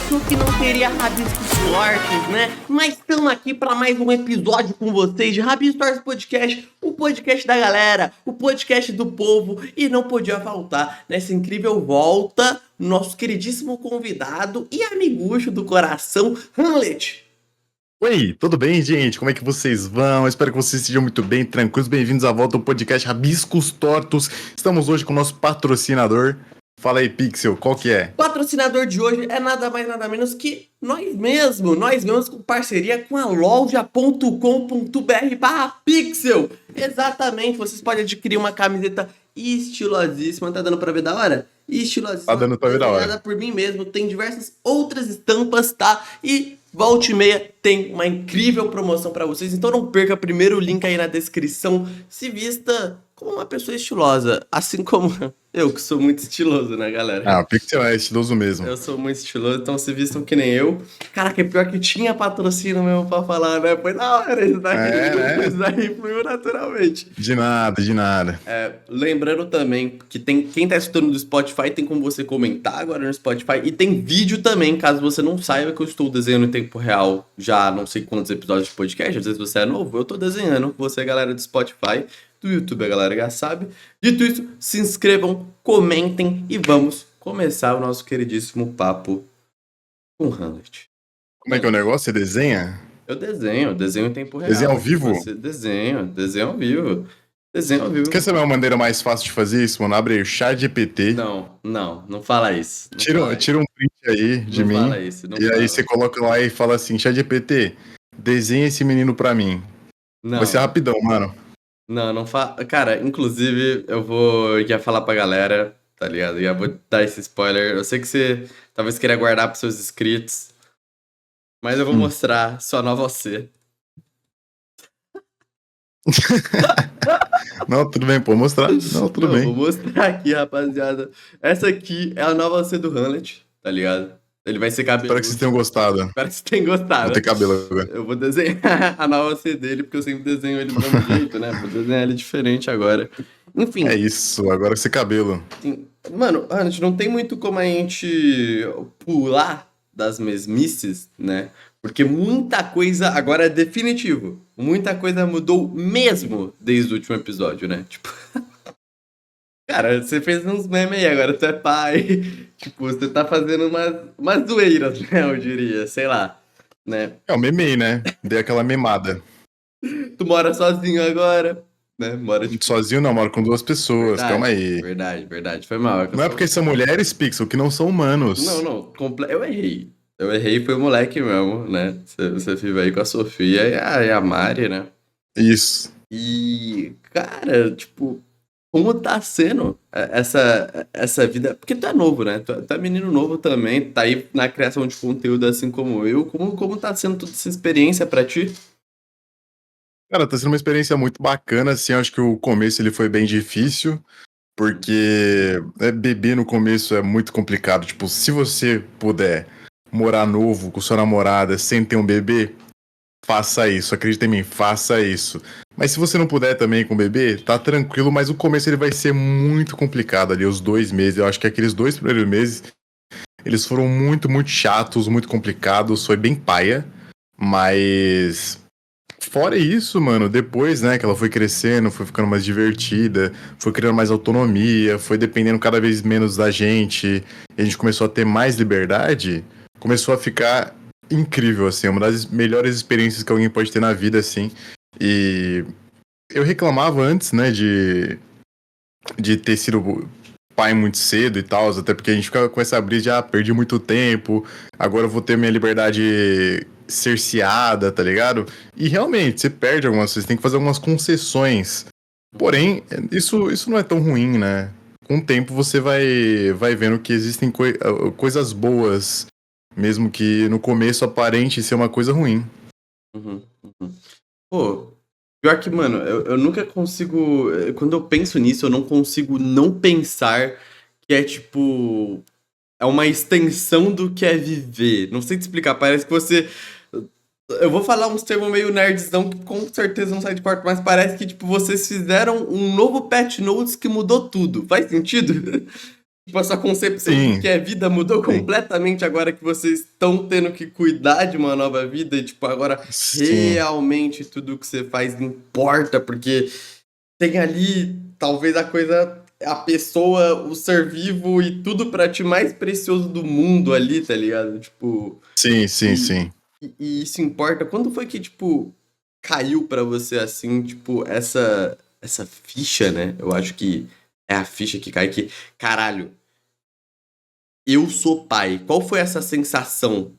achou que não teria Rabiscos Tortos, né? Mas estamos aqui para mais um episódio com vocês de Rabiscos Tortos Podcast, o podcast da galera, o podcast do povo, e não podia faltar nessa incrível volta nosso queridíssimo convidado e amigucho do coração, Hamlet. Oi, tudo bem, gente? Como é que vocês vão? Espero que vocês estejam muito bem, tranquilos. Bem-vindos à volta ao podcast Rabiscos Tortos. Estamos hoje com o nosso patrocinador. Fala aí, Pixel, qual que é? O patrocinador de hoje é nada mais nada menos que nós mesmos com parceria com a loja.com.br/pixel. Exatamente, vocês podem adquirir uma camiseta estilosíssima, tá dando pra ver da hora? Estilosíssima, Tá dando pra ver da hora. desenhada por mim mesmo, tem diversas outras estampas, tá? E volta e meia tem uma incrível promoção pra vocês, então não perca primeiro o link aí na descrição, se vista como uma pessoa estilosa, assim como eu, que sou muito estiloso, né, galera? Ah, o Pixel é estiloso mesmo. Eu sou muito estiloso, então se vistam que nem eu. Caraca, é pior que tinha patrocínio mesmo pra falar, né? Foi da hora isso daí. Isso daí fluiu naturalmente. De nada. Lembrando também que quem tá escutando do Spotify tem como você comentar agora no Spotify. E tem vídeo também, caso você não saiba que eu estou desenhando em tempo real já não sei quantos episódios de podcast. Às vezes você é novo, eu tô desenhando. Você, galera do Spotify, do YouTube, a galera já sabe. Dito isso, se inscrevam, comentem e vamos começar o nosso queridíssimo papo com o Hamlet. Como é que é o negócio? Você desenha? Eu desenho em tempo real. Desenha ao vivo? Desenho ao vivo. Desenho ao vivo. Quer saber uma maneira mais fácil de fazer isso, mano? Abre aí o ChatGPT. Não fala isso. Tira um print aí de mim. Não fala isso. Aí você coloca lá e fala assim, ChatGPT, desenha esse menino pra mim. Não. Vai ser rapidão, mano. Não fala. Cara, inclusive, eu vou já falar pra galera, tá ligado? Já vou dar esse spoiler. Eu sei que você talvez queira guardar pros seus inscritos, mas eu vou mostrar só nova você. Não, tudo bem, pô, mostrar. Não, tudo bem. Vou mostrar aqui, rapaziada. Essa aqui é a nova você do Hamlet, tá ligado? Ele vai ser cabeludo. Espero que vocês tenham gostado. Espero que vocês tenham gostado. Vou ter cabelo agora. Eu vou desenhar a nova C dele, porque eu sempre desenho ele do mesmo jeito, né? Vou desenhar ele diferente agora. Enfim. É isso, agora esse cabelo. Mano, a gente não tem muito como a gente pular das mesmices, né? Porque muita coisa agora é definitivo. Muita coisa mudou mesmo desde o último episódio, né? Tipo... Cara, você fez uns memes aí, agora tu é pai. Tipo, você tá fazendo umas zoeiras, né? Eu diria, sei lá, né? Eu memei, né? Dei aquela memada. Tu mora sozinho agora, né? Mora tipo... Sozinho não, moro com duas pessoas, calma aí. Verdade, foi mal. Não é porque são mulheres, Pixel, que não são humanos. Não, eu errei. Foi o moleque mesmo, né? Você vive aí com a Sofia e a Mari, né? Isso. E, cara, tipo... Como tá sendo essa vida? Porque tu é novo, né? Tu é menino novo também, tá aí na criação de conteúdo assim como eu. Como tá sendo toda essa experiência pra ti? Cara, tá sendo uma experiência muito bacana, assim, acho que o começo ele foi bem difícil, porque beber no começo é muito complicado. Tipo, se você puder morar novo com sua namorada sem ter um bebê, faça isso, acredita em mim, faça isso. Mas se você não puder também com o bebê, tá tranquilo, mas o começo ele vai ser muito complicado ali, os 2 meses. Eu acho que aqueles 2 primeiros meses, eles foram muito, muito chatos, muito complicados, foi bem paia. Mas fora isso, mano, depois, né, que ela foi crescendo, foi ficando mais divertida, foi criando mais autonomia, foi dependendo cada vez menos da gente, e a gente começou a ter mais liberdade, começou a ficar incrível, assim, uma das melhores experiências que alguém pode ter na vida, assim. E eu reclamava antes, né, de ter sido pai muito cedo e tal, até porque a gente fica com essa brisa de, perdi muito tempo, agora eu vou ter minha liberdade cerceada, tá ligado? E realmente, você perde algumas coisas, tem que fazer algumas concessões. Porém, isso não é tão ruim, né? Com o tempo você vai vendo que existem coisas boas, mesmo que no começo aparente ser uma coisa ruim. Uhum. Pô, pior que, mano, eu nunca consigo... Quando eu penso nisso, eu não consigo não pensar que é, tipo... É uma extensão do que é viver. Não sei te explicar, parece que você... Eu vou falar uns termos meio nerdzão que com certeza não sai de quarto, mas parece que, tipo, vocês fizeram um novo patch notes que mudou tudo. Faz sentido? Tipo, essa concepção do que Sim, é vida mudou sim, completamente agora que vocês estão tendo que cuidar de uma nova vida e, tipo, agora sim, realmente tudo que você faz importa, porque tem ali talvez a coisa, a pessoa, o ser vivo e tudo pra ti mais precioso do mundo ali, tá ligado? Tipo, sim, sim, e, sim. e isso importa. Quando foi que, tipo, caiu pra você assim, tipo, essa ficha, né? Eu acho que é a ficha que cai que, caralho, eu sou pai. Qual foi essa sensação?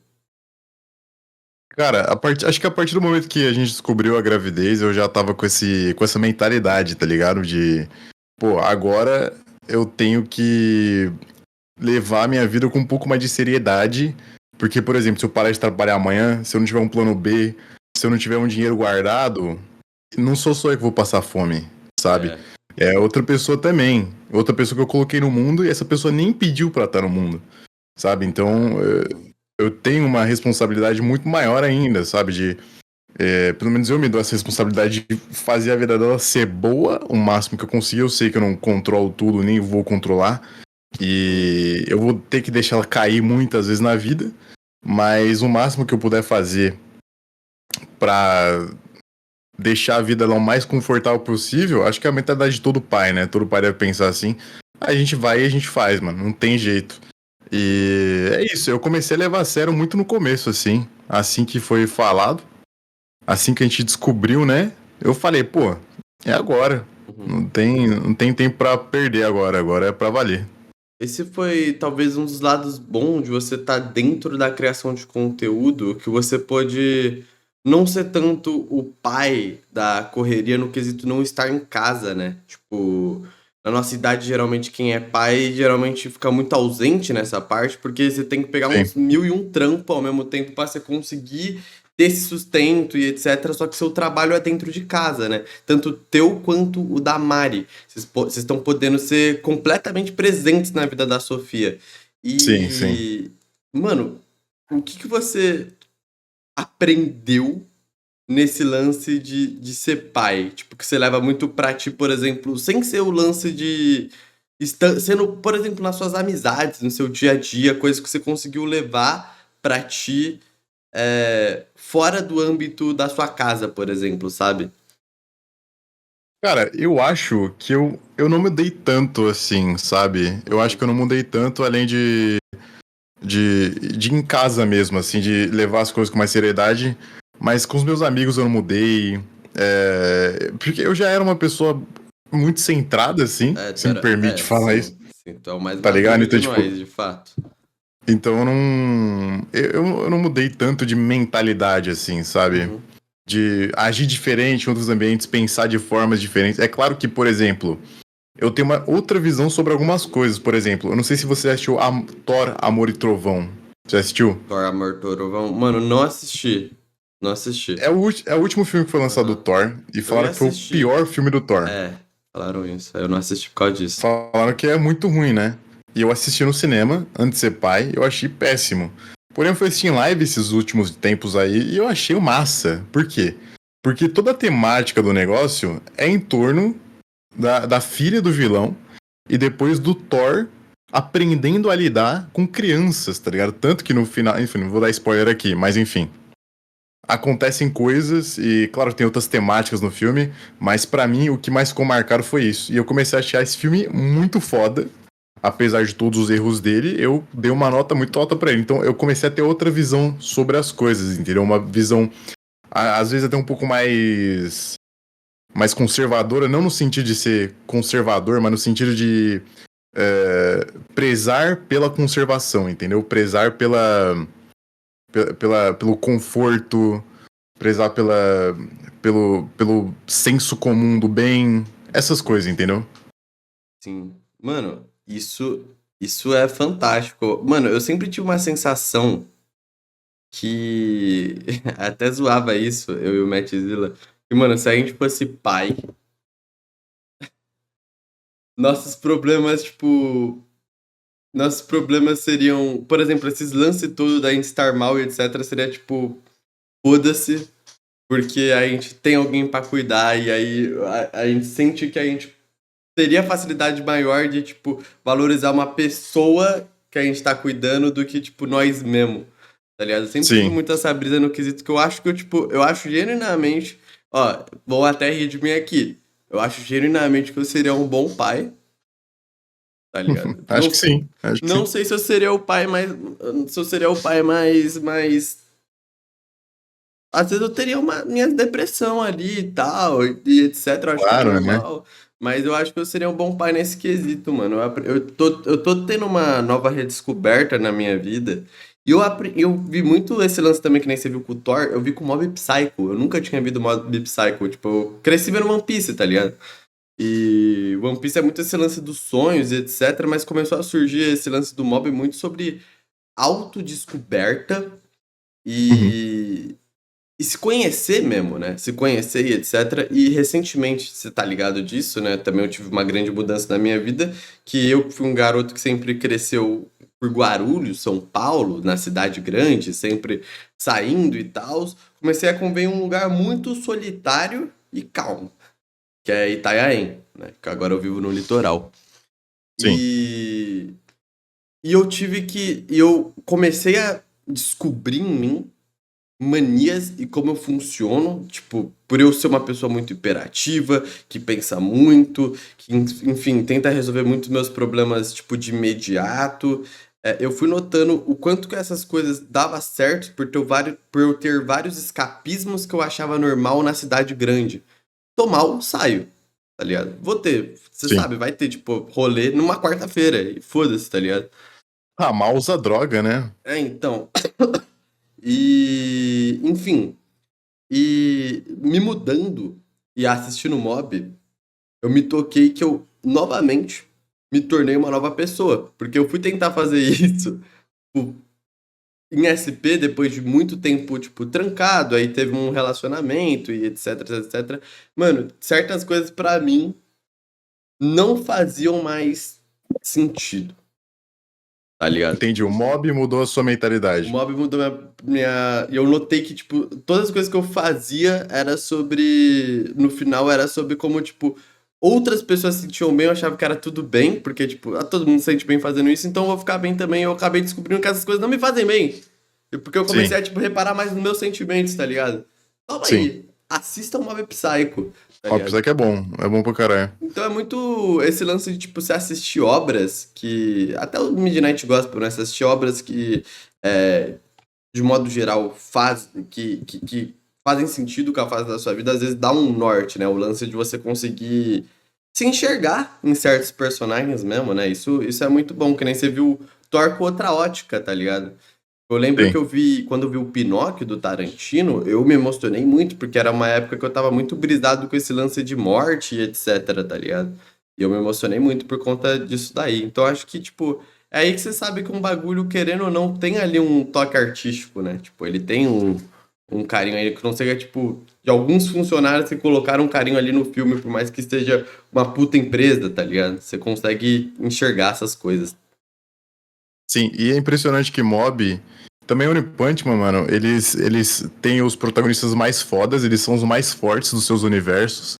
Cara, acho que a partir do momento que a gente descobriu a gravidez, eu já tava com essa mentalidade, tá ligado? De, pô, agora eu tenho que levar a minha vida com um pouco mais de seriedade. Porque, por exemplo, se eu parar de trabalhar amanhã, se eu não tiver um plano B, se eu não tiver um dinheiro guardado, não sou só eu que vou passar fome, sabe? É. É outra pessoa também. Outra pessoa que eu coloquei no mundo e essa pessoa nem pediu pra estar no mundo, sabe? Então, eu tenho uma responsabilidade muito maior ainda, sabe? Pelo menos eu me dou essa responsabilidade de fazer a vida dela ser boa o máximo que eu conseguir. Eu sei que eu não controlo tudo, nem vou controlar. Sim. E eu vou ter que deixar ela cair muitas vezes na vida. Mas o máximo que eu puder fazer pra deixar a vida lá o mais confortável possível, acho que é a mentalidade de todo pai, né? Todo pai deve pensar assim. A gente vai e a gente faz, mano. Não tem jeito. Uhum. E é isso. Eu comecei a levar a sério muito no começo, assim. Assim que foi falado. Assim que a gente descobriu, né? Eu falei, pô, é agora. Uhum. Não tem tempo pra perder agora. Agora é pra valer. Esse foi talvez um dos lados bons de você estar dentro da criação de conteúdo, que você pode não ser tanto o pai da correria no quesito não estar em casa, né? Tipo, na nossa idade, geralmente quem é pai geralmente fica muito ausente nessa parte, porque você tem que pegar Sim, uns mil e um trampo ao mesmo tempo para você conseguir ter esse sustento e etc. Só que seu trabalho é dentro de casa, né? Tanto o teu quanto o da Mari. Vocês estão podendo ser completamente presentes na vida da Sofia. sim, sim. E, mano, o que que você aprendeu nesse lance de ser pai? Tipo, que você leva muito pra ti, por exemplo, sem ser o lance de. Sendo, por exemplo, nas suas amizades, no seu dia a dia, coisas que você conseguiu levar pra ti fora do âmbito da sua casa, por exemplo, sabe? Cara, eu acho que eu não mudei tanto assim, sabe? Eu acho Uhum. que eu não mudei tanto além de ir em casa mesmo, assim, de levar as coisas com mais seriedade. Mas com os meus amigos eu não mudei. Porque eu já era uma pessoa muito centrada, assim, É, se me permite falar isso, sim, sim, tu é o mais tá ligado? maduro de Então, tipo, nós, de fato. então eu não. Eu não mudei tanto de mentalidade, assim, sabe? Uhum. De agir diferente em outros ambientes, pensar de formas diferentes. É claro que, por exemplo, eu tenho uma outra visão sobre algumas coisas. Por exemplo, eu não sei se você assistiu Thor, Amor e Trovão. Você assistiu? Thor, Amor, Trovão. Mano, não assisti. Não assisti. É o último filme que foi lançado do Aham. Thor. E Eu ia falaram que foi o assistir. pior filme do Thor. Falaram isso. Eu não assisti por causa disso. Falaram que é muito ruim, né? E eu assisti no cinema, antes de ser pai, eu achei péssimo. Porém, eu fui assistir em live esses últimos tempos aí e eu achei massa. Por quê? Porque toda a temática do negócio é em torno da filha do vilão e depois do Thor aprendendo a lidar com crianças, tá ligado? Tanto que no final, enfim, não vou dar spoiler aqui, mas enfim. Acontecem coisas e, claro, tem outras temáticas no filme, mas pra mim o que mais ficou marcado foi isso. E eu comecei a achar esse filme muito foda, apesar de todos os erros dele, eu dei uma nota muito alta pra ele. Então eu comecei a ter outra visão sobre as coisas, entendeu? Uma visão, às vezes até um pouco mais conservadora, não no sentido de ser conservador, mas no sentido de prezar pela conservação, entendeu? Prezar pelo conforto, prezar pelo senso comum do bem, essas coisas, entendeu? Sim. Mano, isso é fantástico. Mano, eu sempre tive uma sensação que. Até zoava isso, eu e o Matt Zilla. Que, mano, se a gente fosse pai, nossos problemas, tipo. Nossos problemas seriam. Por exemplo, esses lances tudo da gente estar mal e etc. Seria tipo. Foda-se. Porque a gente tem alguém pra cuidar e aí a gente sente que a gente teria facilidade maior de, tipo, valorizar uma pessoa que a gente tá cuidando do que, tipo, nós mesmo, tá ligado? Eu sempre tive Sim. muito essa brisa no quesito que eu acho que eu, tipo, eu acho genuinamente, ó, vou até rir de mim aqui, eu acho genuinamente que eu seria um bom pai, tá ligado? Acho que sim. Acho que Não sim. sei se eu seria o pai mais, se eu seria o pai mais às vezes eu teria uma minha depressão ali e tal, e etc. Eu acho que é Claro, né? normal. Mas eu acho que eu seria um bom pai nesse quesito, mano. Eu tô tendo uma nova redescoberta na minha vida. E eu vi muito esse lance também, que nem você viu com o Thor, eu vi com o Mob Psycho. Eu nunca tinha visto o Mob Psycho. Tipo, eu cresci vendo One Piece, tá ligado? E One Piece é muito esse lance dos sonhos e etc. Mas começou a surgir esse lance do Mob muito sobre autodescoberta Uhum. e se conhecer mesmo, né? Se conhecer e etc. E recentemente, você tá ligado disso, né? Também eu tive uma grande mudança na minha vida, que eu fui um garoto que sempre cresceu por Guarulhos, São Paulo, na cidade grande, sempre saindo e tal. Comecei a conviver em um lugar muito solitário e calmo, que é Itanhaém, né? Que agora eu vivo no litoral. Sim. E, e eu comecei a descobrir em mim manias e como eu funciono, tipo, por eu ser uma pessoa muito hiperativa, que pensa muito, que, enfim, tenta resolver muitos meus problemas, tipo, de imediato. Eu fui notando o quanto que essas coisas dava certo por eu ter vários escapismos que eu achava normal na cidade grande. Tô mal, saio, tá ligado? Vou ter, você Sim. sabe, vai ter, tipo, rolê numa quarta-feira, e foda-se, tá ligado? Ah, mal usa droga, né? Então, enfim, e me mudando e assistindo o Mob, eu me toquei que eu novamente me tornei uma nova pessoa. Porque eu fui tentar fazer isso tipo, em SP depois de muito tempo, tipo, trancado. Aí teve um relacionamento e etc, etc. Mano, certas coisas pra mim não faziam mais sentido, tá ligado? Entendi. O mob mudou a sua O mentalidade. Mob mudou E eu notei que, tipo, todas as coisas que eu fazia era sobre. No final era sobre como, tipo, outras pessoas se sentiam bem, eu achava que era tudo bem, porque, tipo, todo mundo se sente bem fazendo isso, então eu vou ficar bem também. Eu acabei descobrindo que essas coisas não me fazem bem. Porque eu comecei Sim. a, tipo, reparar mais nos meus sentimentos, tá ligado? Calma Sim. aí, assista o Mob Psycho, tá Ó, ligado? apesar que é bom. É bom pra caralho. Então é muito esse lance de, tipo, você assistir obras que. Até o Midnight Gospel, né? Você assistir obras que. é, de modo geral, que fazem sentido com a fase da sua vida, às vezes dá um norte, né? O lance de você conseguir se enxergar em certos personagens mesmo, né? Isso é muito bom, que nem você viu Thor com outra ótica, tá ligado? Eu lembro que Sim. quando eu vi o Pinóquio do Tarantino, eu me emocionei muito, porque era uma época que eu tava muito brisado com esse lance de morte e etc, tá ligado? E eu me emocionei muito por conta disso daí. Então acho que, tipo, é aí que você sabe que um bagulho, querendo ou não, tem ali um toque artístico, né? Tipo, ele tem um carinho aí, que não seja, tipo, de alguns funcionários que colocaram um carinho ali no filme, por mais que esteja uma puta empresa, tá ligado? Você consegue enxergar essas coisas. Sim. E é impressionante que mob. Também o One Punch Man, mano, eles têm os protagonistas mais fodas, eles são os mais fortes dos seus universos.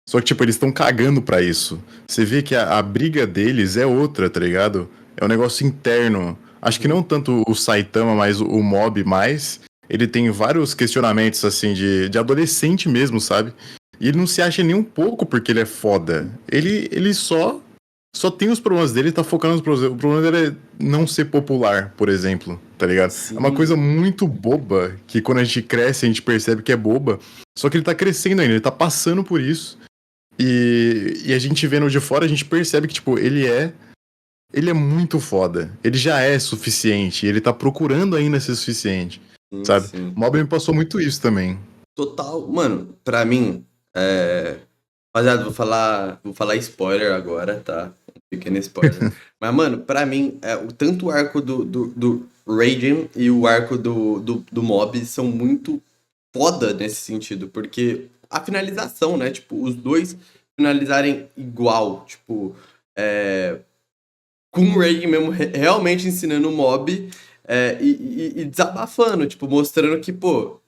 Só que, tipo, eles estão cagando pra isso. Você vê que a briga deles é outra, tá ligado? É um negócio interno. Acho que não Uhum. tanto o Saitama, mas o Mob mais. Ele tem vários questionamentos, assim, de adolescente mesmo, sabe? E ele não se acha nem um pouco porque ele é foda. Ele só tem os problemas dele e tá focando nos problemas. O problema dele é não ser popular, por exemplo, tá ligado? É uma coisa Sim. muito boba, que quando a gente cresce, a gente percebe que é boba. Só que ele tá crescendo ainda, ele tá passando por isso. E a gente vendo de fora, a gente percebe que, tipo, ele é muito foda. Ele já é suficiente. Ele tá procurando ainda ser suficiente, Sim, sabe? O sim. Mob me passou muito isso também. Total, mano, pra mim, rapaziada, vou falar spoiler agora, tá? Um pequeno spoiler. Mas, mano, pra mim, tanto o arco do Raiden e o arco do Mob são muito foda nesse sentido, porque a finalização, né? Tipo, os dois finalizarem igual, tipo, é, com o Raiden mesmo realmente ensinando o Mob e desabafando, tipo, mostrando que, pô.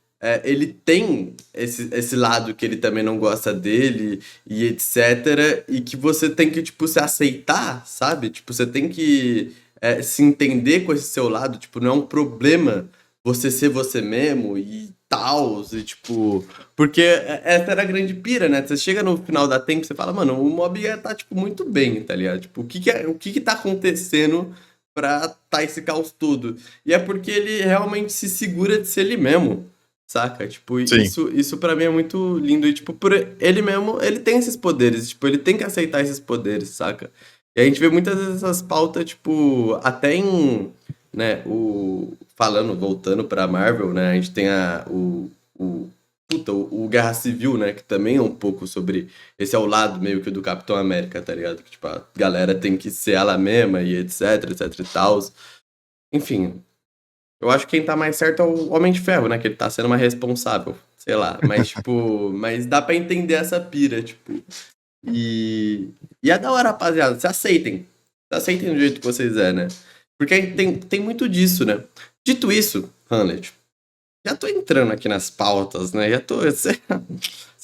ele tem esse lado que ele também não gosta dele e etc. E que você tem que, tipo, se aceitar, sabe? Tipo, você tem que se entender com esse seu lado. Tipo, não é um problema você ser você mesmo e tal. E, tipo, porque essa era a grande pira, né? Você chega no final da tempo e você fala, mano, o Mob tá, tipo, muito bem, tá ligado? Tipo, o que que tá acontecendo pra tá esse caos todo? E é porque ele realmente se segura de ser ele mesmo. Saca? Tipo, Sim. isso para mim é muito lindo. E, tipo, por ele mesmo, ele tem esses poderes. Tipo, ele tem que aceitar esses poderes, saca? E a gente vê muitas vezes essas pautas, tipo, até em, né, voltando pra Marvel, né, a gente tem o Guerra Civil, né, que também é um pouco sobre, esse é o lado meio que do Capitão América, tá ligado? Que, tipo, a galera tem que ser ela mesma e etc e tal. Enfim, eu acho que quem tá mais certo é o Homem de Ferro, né? Que ele tá sendo mais responsável. Sei lá. Mas, tipo, mas dá pra entender essa pira, tipo. E. E é da hora, rapaziada. Se aceitem. Se aceitem do jeito que vocês é, né? Porque tem muito disso, né? Dito isso, Hamlet, já tô entrando aqui nas pautas, né? Já tô. Você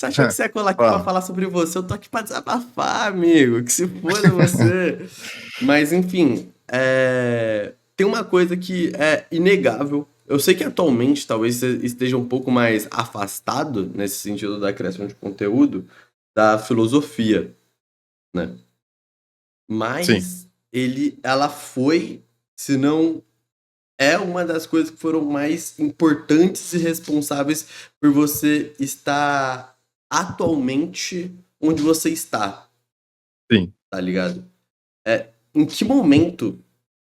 achou que você ia colar aqui pra Fala. falar sobre você? Eu tô aqui pra desabafar, amigo. Que se foda você. Mas, enfim, tem uma coisa que é inegável. Eu sei que atualmente talvez você esteja um pouco mais afastado nesse sentido da criação de conteúdo da filosofia, né? Sim. Mas ela foi, se não é uma das coisas que foram mais importantes e responsáveis por você estar atualmente onde você está, Sim. tá ligado? Em que momento,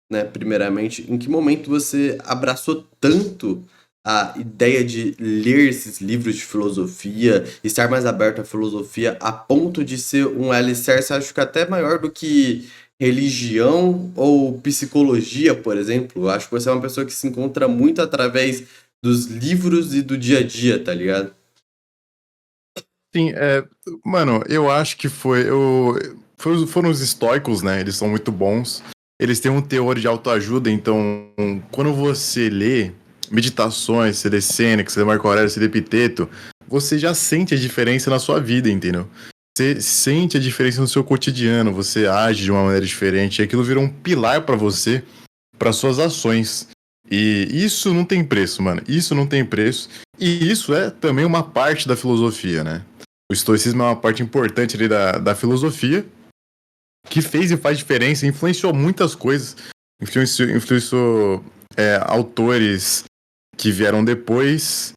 né, primeiramente, em que momento você abraçou tanto a ideia de ler esses livros de filosofia, estar mais aberto à filosofia, a ponto de ser um alicerce, acho que até maior do que religião ou psicologia, por exemplo? Eu acho que você é uma pessoa que se encontra muito através dos livros e do dia a dia, tá ligado? Sim, mano, eu acho que foram os estoicos, né? Eles são muito bons. Eles têm um teor de autoajuda, então, quando você lê meditações, você lê Sêneca, você lê Marco Aurélio, você lê Epiteto, você já sente a diferença na sua vida, entendeu? Você sente a diferença no seu cotidiano, você age de uma maneira diferente, e aquilo vira um pilar pra você, para suas ações. E isso não tem preço, mano. Isso não tem preço. E isso é também uma parte da filosofia, né? O estoicismo é uma parte importante ali da filosofia, que fez e faz diferença, influenciou muitas coisas, influenciou autores que vieram depois,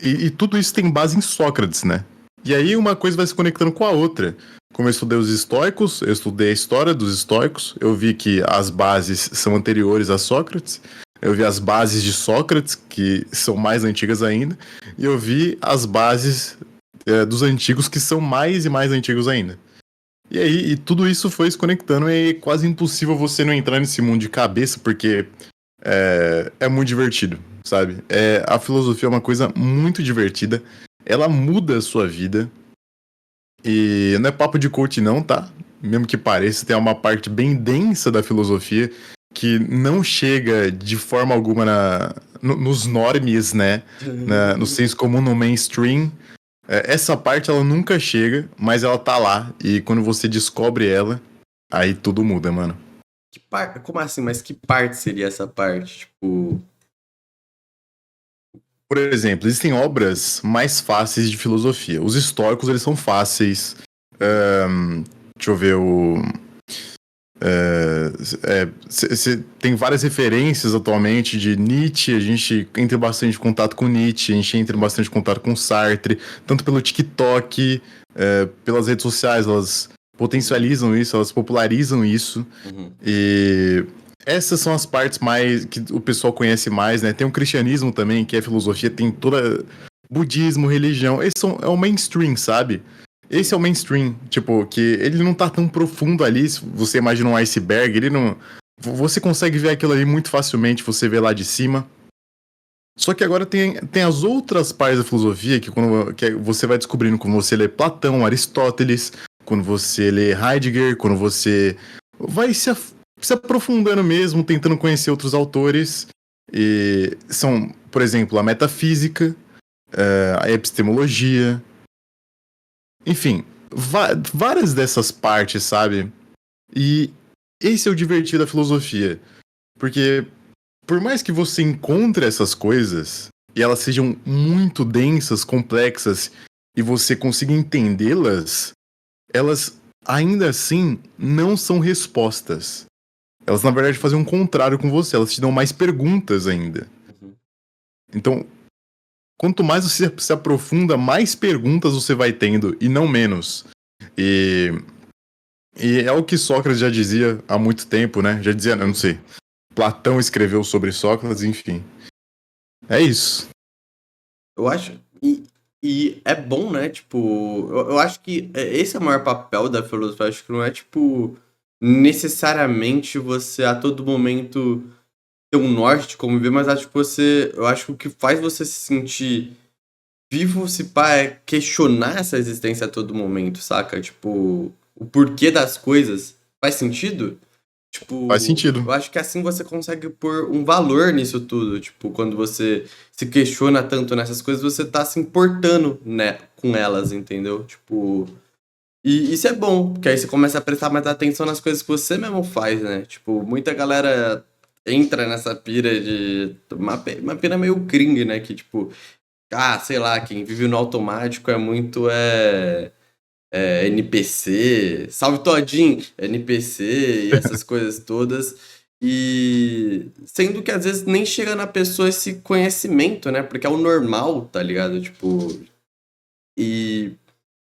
e tudo isso tem base em Sócrates, né? E aí uma coisa vai se conectando com a outra. Como eu estudei os estoicos, eu estudei a história dos estoicos, eu vi que as bases são anteriores a Sócrates, eu vi as bases de Sócrates, que são mais antigas ainda, e eu vi as bases dos antigos, que são mais e mais antigos ainda. E aí, e tudo isso foi se conectando, e é quase impossível você não entrar nesse mundo de cabeça, porque é muito divertido, sabe? A filosofia é uma coisa muito divertida, ela muda a sua vida, e não é papo de coach não, tá? Mesmo que pareça, tem uma parte bem densa da filosofia que não chega de forma alguma nos normes, né? No senso comum, no mainstream. Essa parte ela nunca chega, mas ela tá lá. E quando você descobre ela, aí tudo muda, mano. Como assim? Mas que parte seria essa parte? Tipo. Por exemplo, existem obras mais fáceis de filosofia. Os históricos, eles são fáceis. Deixa eu ver o... tem várias referências atualmente de Nietzsche, a gente entra bastante em contato com Nietzsche, a gente entra bastante em contato com Sartre, tanto pelo TikTok, pelas redes sociais, elas potencializam isso, elas popularizam isso, Uhum. e essas são as partes mais que o pessoal conhece mais, né? Tem o cristianismo também, que é filosofia, tem toda budismo, religião, é o mainstream, sabe? Esse é o mainstream, tipo, que ele não tá tão profundo ali, se você imagina um iceberg, ele não... Você consegue ver aquilo ali muito facilmente, você vê lá de cima. Só que agora tem as outras partes da filosofia que você vai descobrindo quando você lê Platão, Aristóteles, quando você lê Heidegger, quando você vai se aprofundando mesmo, tentando conhecer outros autores. E são, por exemplo, a metafísica, a epistemologia, enfim, várias dessas partes, sabe? E esse é o divertido da filosofia, porque por mais que você encontre essas coisas e elas sejam muito densas, complexas, e você consiga entendê-las, elas ainda assim não são respostas. Elas, na verdade, fazem um contrário com você, elas te dão mais perguntas ainda. Uhum. Então, quanto mais você se aprofunda, mais perguntas você vai tendo, e não menos. E é o que Sócrates já dizia há muito tempo, né? Já dizia, eu não sei. Platão escreveu sobre Sócrates, enfim. É isso. Eu acho. E é bom, né? Tipo, eu acho que esse é o maior papel da filosofia. Eu acho que não é, tipo, necessariamente você a todo momento ter um norte de como viver, mas acho que você. Eu acho que o que faz você se sentir vivo, se pá, é questionar essa existência a todo momento, saca? Tipo, o porquê das coisas. Faz sentido? Faz Tipo, sentido. eu acho que assim você consegue pôr um valor nisso tudo. Tipo, quando você se questiona tanto nessas coisas, você tá se importando, né, com elas, entendeu? Tipo. E isso é bom, porque aí você começa a prestar mais atenção nas coisas que você mesmo faz, né? Tipo, muita galera entra nessa pira de. Uma pira meio cringe, né? Que, tipo, sei lá, quem vive no automático é muito. NPC, salve todinho, NPC e essas coisas todas. E sendo que às vezes nem chega na pessoa esse conhecimento, né? Porque é o normal, tá ligado? Tipo, e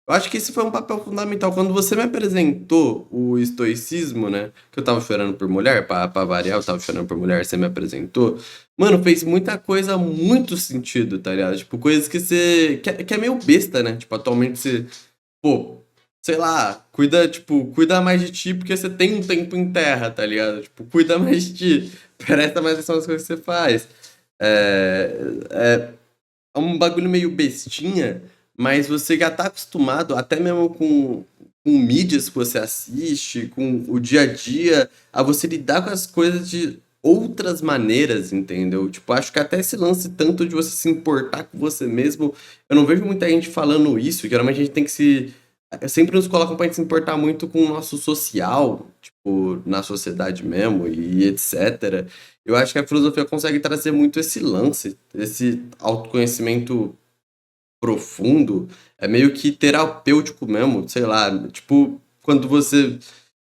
eu acho que esse foi um papel fundamental. Quando você me apresentou o estoicismo, né? Que eu tava chorando por mulher, pra variar, eu tava chorando por mulher, você me apresentou. Mano, fez muita coisa, muito sentido, tá ligado? Tipo, coisas que você. Que é meio besta, né? Tipo, atualmente você. Pô, sei lá, cuida mais de ti porque você tem um tempo em terra, tá ligado? Tipo, cuida mais de ti. Presta mais atenção nas coisas que você faz. É, é um bagulho meio bestinha, mas você já tá acostumado, até mesmo com mídias que você assiste, com o dia a dia, a você lidar com as coisas de outras maneiras, entendeu? Tipo, acho que até esse lance tanto de você se importar com você mesmo, eu não vejo muita gente falando isso, geralmente a gente tem que se... Sempre nos colocam pra gente se importar muito com o nosso social, tipo, na sociedade mesmo, e etc. Eu acho que a filosofia consegue trazer muito esse lance, esse autoconhecimento profundo, é meio que terapêutico mesmo, sei lá, tipo, quando você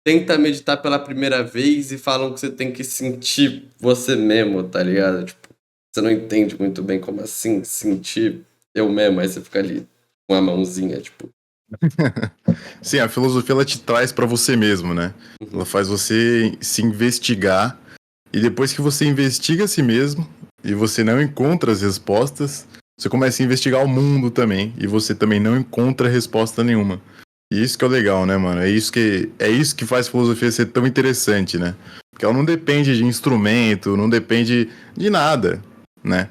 tenta meditar pela primeira vez e falam que você tem que sentir você mesmo, tá ligado? Tipo, você não entende muito bem como assim sentir eu mesmo, aí você fica ali com a mãozinha, tipo. Sim, a filosofia ela te traz pra você mesmo, né? Ela Uhum. faz você se investigar e depois que você investiga a si mesmo e você não encontra as respostas, você começa a investigar o mundo também e você também não encontra resposta nenhuma. E isso que é o legal, né, mano? É isso que faz a filosofia ser tão interessante, né? Porque ela não depende de instrumento, não depende de nada, né?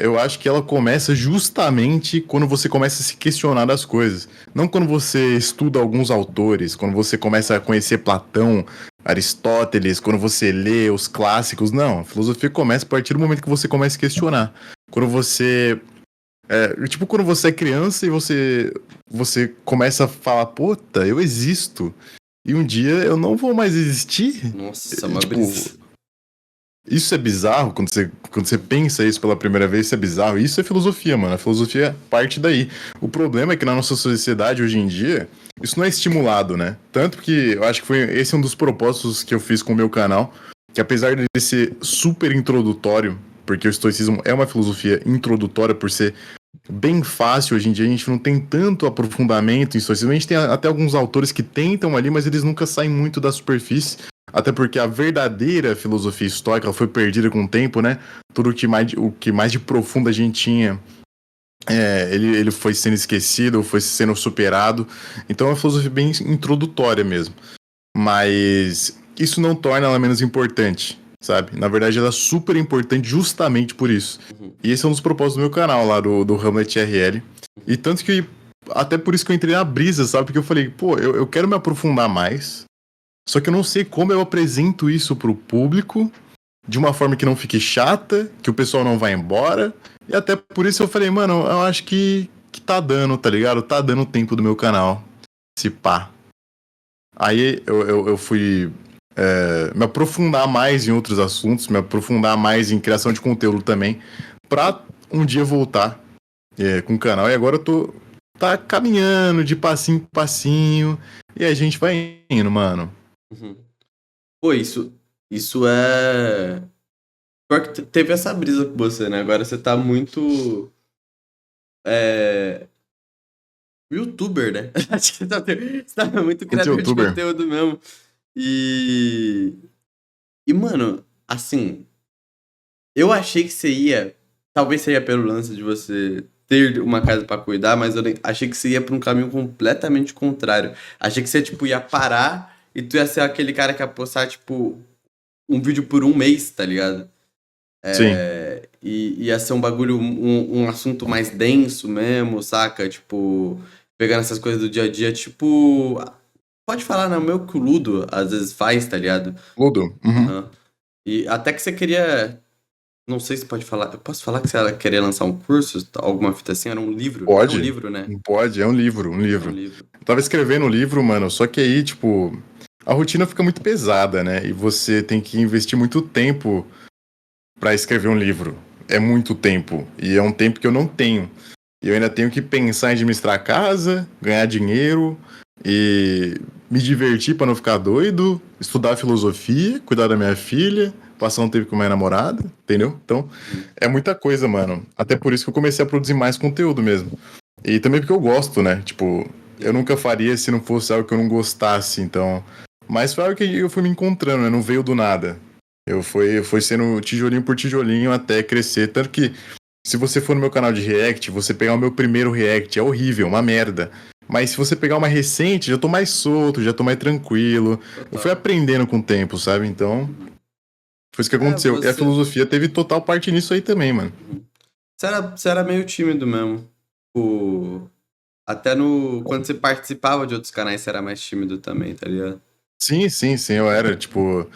Eu acho que ela começa justamente quando você começa a se questionar das coisas. Não quando você estuda alguns autores, quando você começa a conhecer Platão, Aristóteles, quando você lê os clássicos. Não, a filosofia começa a partir do momento que você começa a questionar. Quando você. Tipo, quando você é criança e você começa a falar, puta, eu existo. E um dia eu não vou mais existir. Nossa, uma Tipo, brisa. isso é bizarro, quando você pensa isso pela primeira vez, isso é bizarro. Isso é filosofia, mano. A filosofia parte daí. O problema é que na nossa sociedade hoje em dia, isso não é estimulado, né? Tanto que eu acho que esse é um dos propósitos que eu fiz com o meu canal, que apesar de ser super introdutório, porque o estoicismo é uma filosofia introdutória por ser bem fácil hoje em dia, a gente não tem tanto aprofundamento em estoicismo. A gente tem até alguns autores que tentam ali, mas eles nunca saem muito da superfície. Até porque a verdadeira filosofia estoica foi perdida com o tempo, né? Tudo o que mais de profundo a gente tinha, ele foi sendo esquecido, foi sendo superado. Então é uma filosofia bem introdutória mesmo. Mas isso não torna ela menos importante, sabe? Na verdade, ela é super importante justamente por isso. Uhum. E esse é um dos propósitos do meu canal lá, do Hamlet RL. E tanto que, até por isso que eu entrei na brisa, sabe? Porque eu falei, pô, eu quero me aprofundar mais. Só que eu não sei como eu apresento isso pro público de uma forma que não fique chata, que o pessoal não vai embora. E até por isso eu falei, mano, eu acho que tá dando, tá ligado? Tá dando tempo do meu canal. Se pá. Aí eu fui me aprofundar mais em outros assuntos, me aprofundar mais em criação de conteúdo também, pra um dia voltar com o canal. E agora eu tô tá caminhando de passinho em passinho e a gente vai indo, mano. Uhum. Pô, isso é. Pior que teve essa brisa com você, né? Agora você tá muito. É... YouTuber, né? Acho que você tá muito Muito criador de youtuber. conteúdo mesmo. E. E, mano, assim. Eu achei que você ia. Talvez seria pelo lance de você ter uma casa pra cuidar, mas achei que você ia pra um caminho completamente contrário. Achei que você, tipo, ia parar e tu ia ser aquele cara que ia postar, tipo, um vídeo por um mês, tá ligado? Sim. E ia ser um bagulho, um assunto mais denso mesmo, saca? Tipo, pegando essas coisas do dia a dia, tipo. Pode falar, né? O meu que o Ludo às vezes faz, tá ligado? Ludo. Uhum. Aham. E até que você queria. Não sei se pode falar. Eu posso falar que você queria lançar um curso, alguma fita assim? Era um livro? É um Pode. livro, né? Pode, é um livro, um É um livro. livro. Eu tava escrevendo um livro, mano, só que aí, tipo, a rotina fica muito pesada, né? E você tem que investir muito tempo pra escrever um livro. É muito tempo. E é um tempo que eu não tenho. E eu ainda tenho que pensar em administrar a casa, ganhar dinheiro e me divertir pra não ficar doido, estudar filosofia, cuidar da minha filha, passar um tempo com minha namorada, entendeu? Então, Uhum. é muita coisa, mano. Até por isso que eu comecei a produzir mais conteúdo mesmo. E também porque eu gosto, né? Tipo, eu Sim. nunca faria se não fosse algo que eu não gostasse, então. Mas foi algo que eu fui me encontrando, né? Não veio do nada. Foi sendo tijolinho por tijolinho até crescer. Tanto que, se você for no meu canal de React, você pegar o meu primeiro React, é horrível, uma merda. Mas se você pegar uma recente, já tô mais solto, já tô mais tranquilo. Eu fui Total. aprendendo com o tempo, sabe? Então, Uhum. foi isso que É, aconteceu. E a você. filosofia teve total parte nisso aí também, mano. Uhum. Você era meio tímido mesmo. Tipo, até no. Quando você participava de outros canais, você era mais tímido também, tá ligado? Sim, sim, sim, eu era, tipo.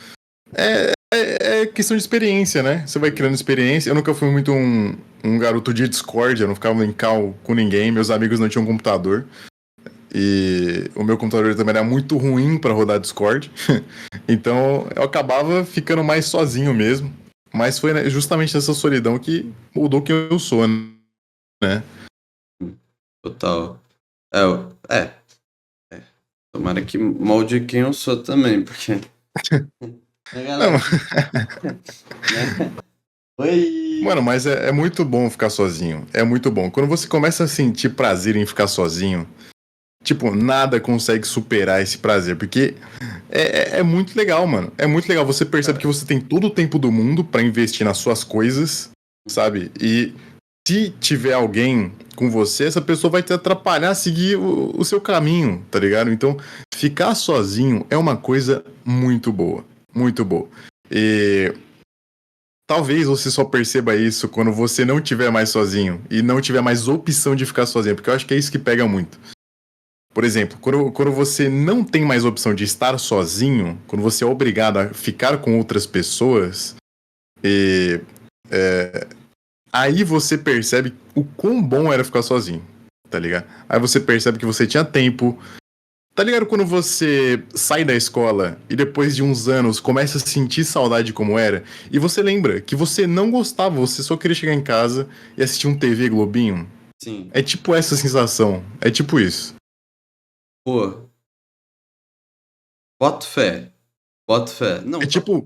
É questão de experiência, né? Você vai criando experiência. Eu nunca fui muito um garoto de Discord, eu não ficava em call com ninguém, meus amigos não tinham computador. E o meu computador também era muito ruim pra rodar Discord. Então eu acabava ficando mais sozinho mesmo. Mas foi né, justamente essa solidão que mudou quem eu sou, né? Total. É. Tomara que molde quem eu sou também, porque. A Não, galera. Né? Oi! mano, mas é muito bom ficar sozinho. É muito bom. Quando você começa a sentir prazer em ficar sozinho, tipo, nada consegue superar esse prazer, porque é muito legal, mano. É muito legal. Você percebe que Cara. você tem todo o tempo do mundo pra investir nas suas coisas, sabe? E se tiver alguém com você, essa pessoa vai te atrapalhar a seguir o seu caminho, tá ligado? Então, ficar sozinho é uma coisa muito boa. Muito boa. E talvez você só perceba isso quando você não estiver mais sozinho e não tiver mais opção de ficar sozinho, porque eu acho que é isso que pega muito. Por exemplo, quando você não tem mais opção de estar sozinho, quando você é obrigado a ficar com outras pessoas, e, aí você percebe o quão bom era ficar sozinho, tá ligado? Aí você percebe que você tinha tempo. Tá ligado quando você sai da escola e depois de uns anos começa a sentir saudade de como era? E você lembra que você não gostava, você só queria chegar em casa e assistir um TV Globinho? Sim. É tipo essa sensação. É tipo isso. Pô, boto fé. Boto fé. É Não, tipo,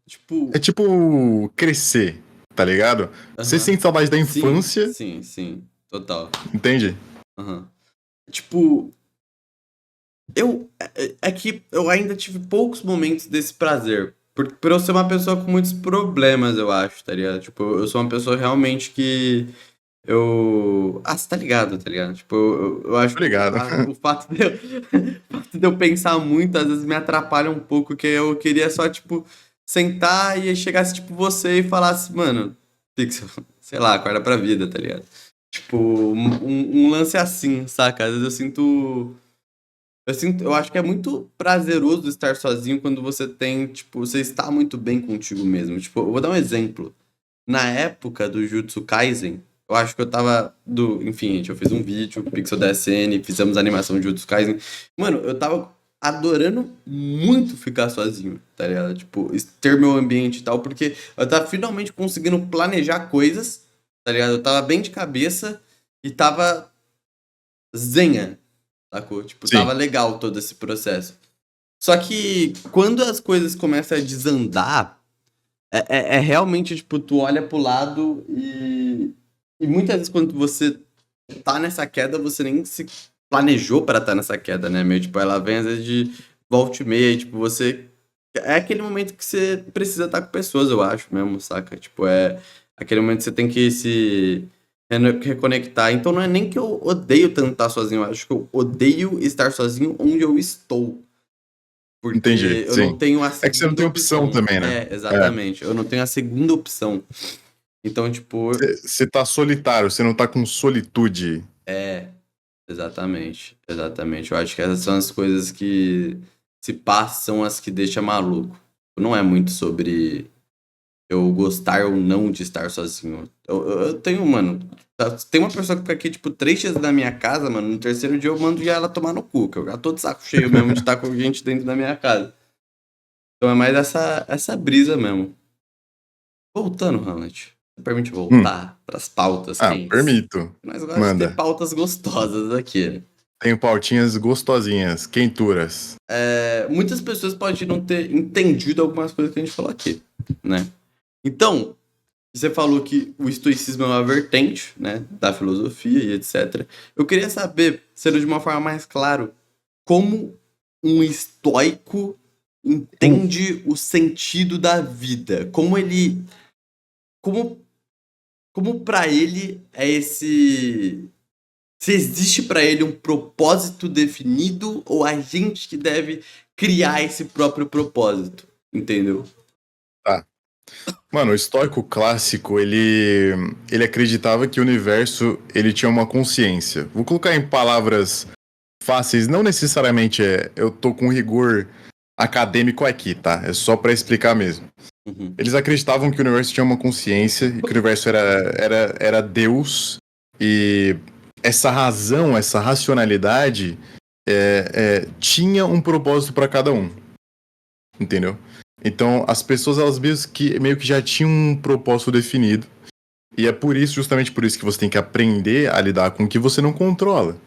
é tipo. tipo crescer, tá ligado? Você Aham. sente saudade da Sim, infância, sim, sim. Total. entende? Aham. Tipo, é que eu ainda tive poucos momentos desse prazer. Por eu ser uma pessoa com muitos problemas, eu acho, tá ligado? Tipo, eu sou uma pessoa realmente que. Eu. Ah, você tá ligado, tá ligado? Tipo, eu acho Tô que ligado. o fato de eu, o fato de eu pensar muito, às vezes me atrapalha um pouco, que eu queria só, tipo, sentar e aí chegasse, tipo, você e falasse, mano, Pixel, sei lá, acorda pra vida, tá ligado? Tipo, um lance assim, saca? Às vezes eu sinto. Eu acho que é muito prazeroso estar sozinho quando você tem, tipo, você está muito bem contigo mesmo. Tipo, eu vou dar um exemplo. Na época do Jujutsu Kaisen, eu acho que eu tava enfim, gente, eu fiz um vídeo, Pixel DSN, fizemos a animação de Jujutsu Kaisen. Mano, eu tava adorando muito ficar sozinho, tá ligado? Tipo, ter meu ambiente e tal, porque eu tava finalmente conseguindo planejar coisas, tá ligado? Eu tava bem de cabeça e tava zenha, sacou? Tipo, tava Sim, legal todo esse processo. Só que quando as coisas começam a desandar, é realmente, tipo, tu olha pro lado e muitas vezes quando você tá nessa queda, você nem se planejou pra estar nessa queda, né? Meio, tipo, ela vem às vezes de volta e meia, e, tipo, você... É aquele momento que você precisa estar com pessoas, eu acho mesmo, saca? Tipo, é aquele momento que você tem que se reconectar. Então não é nem que eu odeio tanto estar sozinho, eu acho que eu odeio estar sozinho onde eu estou. entendi, Porque eu não sim. tenho a É que você não segunda tem opção opção. também, né? É, É. exatamente. Eu não tenho a segunda opção. Então, tipo, Você tá solitário, você não tá com solitude. é, exatamente. Exatamente. Eu acho que essas são as coisas que se passam, as que deixam maluco. Não é muito sobre eu gostar ou não de estar sozinho. Eu tenho, mano. Tem uma pessoa que fica aqui, tipo, 3 dias na minha casa, mano. No terceiro dia eu mando já ela tomar no cu, que eu já tô de saco cheio mesmo de estar com gente dentro da minha casa. Então é mais essa brisa mesmo. Voltando, Hamlet, me permite Hum. voltar para as pautas Ah, quentes. permito. Nós gostamos de ter Manda. pautas gostosas aqui. Tenho pautinhas gostosinhas, quenturas. Muitas pessoas podem não ter entendido algumas coisas que a gente falou aqui, né? Então, você falou que o estoicismo é uma vertente, né, da filosofia e etc. Eu queria saber, sendo de uma forma mais clara, como um estoico Hum. entende o sentido da vida, como como para ele é esse. Se existe para ele um propósito definido ou a gente que deve criar esse próprio propósito, entendeu? Tá. Mano, o estoico clássico, ele acreditava que o universo, ele tinha uma consciência. Vou colocar em palavras fáceis, não necessariamente eu tô com rigor acadêmico aqui, tá? É só pra explicar mesmo. Uhum. Eles acreditavam que o universo tinha uma consciência e que o universo era Deus e essa razão, essa racionalidade tinha um propósito pra cada um, entendeu? Então, as pessoas, elas meio que já tinham um propósito definido. E é por isso, justamente por isso, que você tem que aprender a lidar com o que você não controla.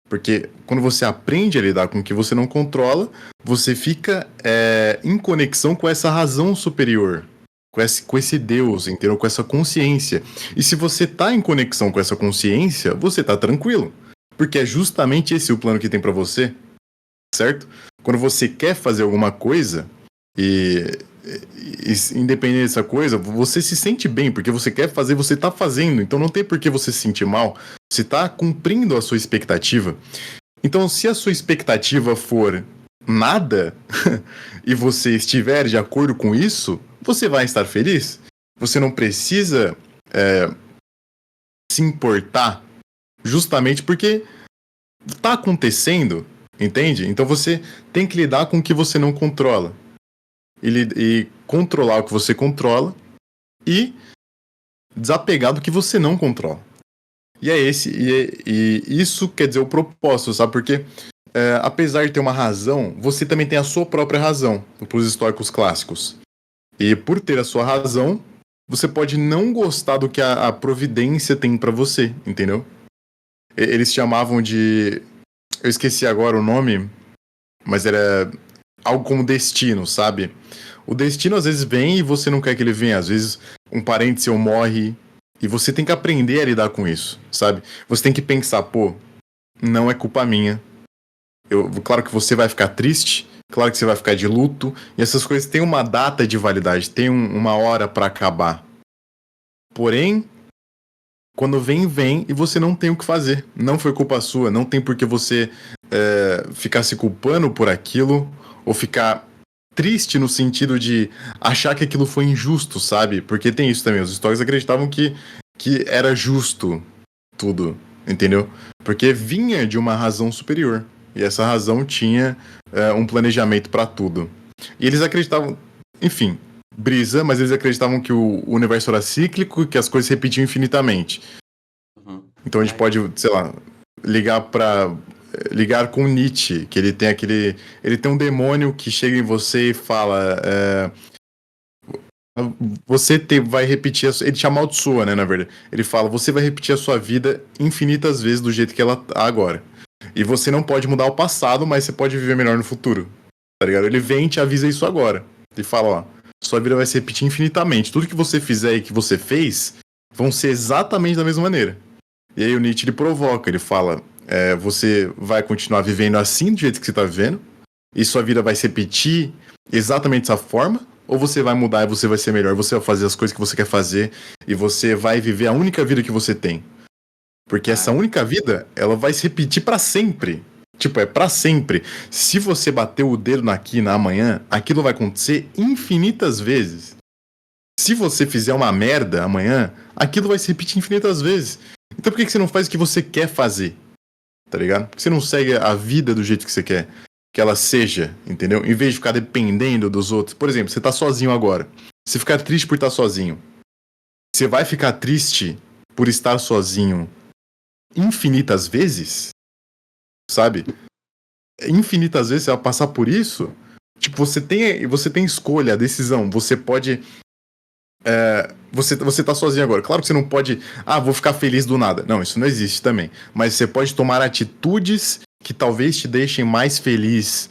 Porque quando você aprende a lidar com o que você não controla, você fica em conexão com essa razão superior. Com esse Deus, entendeu? Com essa consciência. E se você tá em conexão com essa consciência, você tá tranquilo. Porque é justamente esse o plano que tem pra você, certo? Quando você quer fazer alguma coisa, e, independente dessa coisa, você se sente bem, porque você quer fazer, você tá fazendo, então não tem por que você se sentir mal, você tá cumprindo a sua expectativa. Então, se a sua expectativa for nada, e você estiver de acordo com isso, você vai estar feliz. Você não precisa se importar, justamente porque tá acontecendo, entende? Então você tem que lidar com o que você não controla. E controlar o que você controla e desapegar do que você não controla. E é esse, e isso quer dizer o propósito, sabe? Porque apesar de ter uma razão, você também tem a sua própria razão, para os históricos clássicos. E por ter a sua razão, você pode não gostar do que a providência tem para você, entendeu? Eles chamavam de. Eu esqueci agora o nome, mas era algo como destino, sabe? O destino às vezes vem e você não quer que ele venha. Às vezes um parente seu morre e você tem que aprender a lidar com isso, sabe? Você tem que pensar, pô, não é culpa minha. Claro que você vai ficar triste, claro que você vai ficar de luto, e essas coisas têm uma data de validade, tem uma hora pra acabar. Porém, quando vem, vem e você não tem o que fazer. Não foi culpa sua, não tem por que você ficar se culpando por aquilo ou ficar triste no sentido de achar que aquilo foi injusto, sabe? Porque tem isso também. Os históricos acreditavam que era justo tudo, entendeu? Porque vinha de uma razão superior. E essa razão tinha um planejamento para tudo. E eles acreditavam, enfim, brisa, mas eles acreditavam que o universo era cíclico e que as coisas se repetiam infinitamente. Uhum. Então a gente pode, sei lá, ligar com Nietzsche, que ele tem um demônio que chega em você e fala, vai repetir, ele te amaldiçoa, né, na verdade. Ele fala, você vai repetir a sua vida infinitas vezes do jeito que ela tá agora. E você não pode mudar o passado, mas você pode viver melhor no futuro. Tá ligado? Ele vem e te avisa isso agora. Ele fala, ó, sua vida vai se repetir infinitamente. Tudo que você fizer e que você fez vão ser exatamente da mesma maneira. E aí o Nietzsche ele provoca, ele fala, você vai continuar vivendo assim, do jeito que você tá vivendo, e sua vida vai se repetir exatamente dessa forma, ou você vai mudar e você vai ser melhor, você vai fazer as coisas que você quer fazer, e você vai viver a única vida que você tem. Porque essa única vida, ela vai se repetir pra sempre. Tipo, é pra sempre. Se você bater o dedo na quina amanhã, aquilo vai acontecer infinitas vezes. Se você fizer uma merda amanhã, aquilo vai se repetir infinitas vezes. Então por que você não faz o que você quer fazer? Tá ligado? Por que você não segue a vida do jeito que você quer que ela seja, entendeu? Em vez de ficar dependendo dos outros. Por exemplo, você tá sozinho agora. Se ficar triste por estar sozinho, você vai ficar triste por estar sozinho infinitas vezes? Sabe? Infinitas vezes você vai passar por isso? Tipo, você tem escolha, a decisão. Você pode. Você tá sozinho agora. Claro que você não pode. Ah, vou ficar feliz do nada. Não, isso não existe também. Mas você pode tomar atitudes que talvez te deixem mais feliz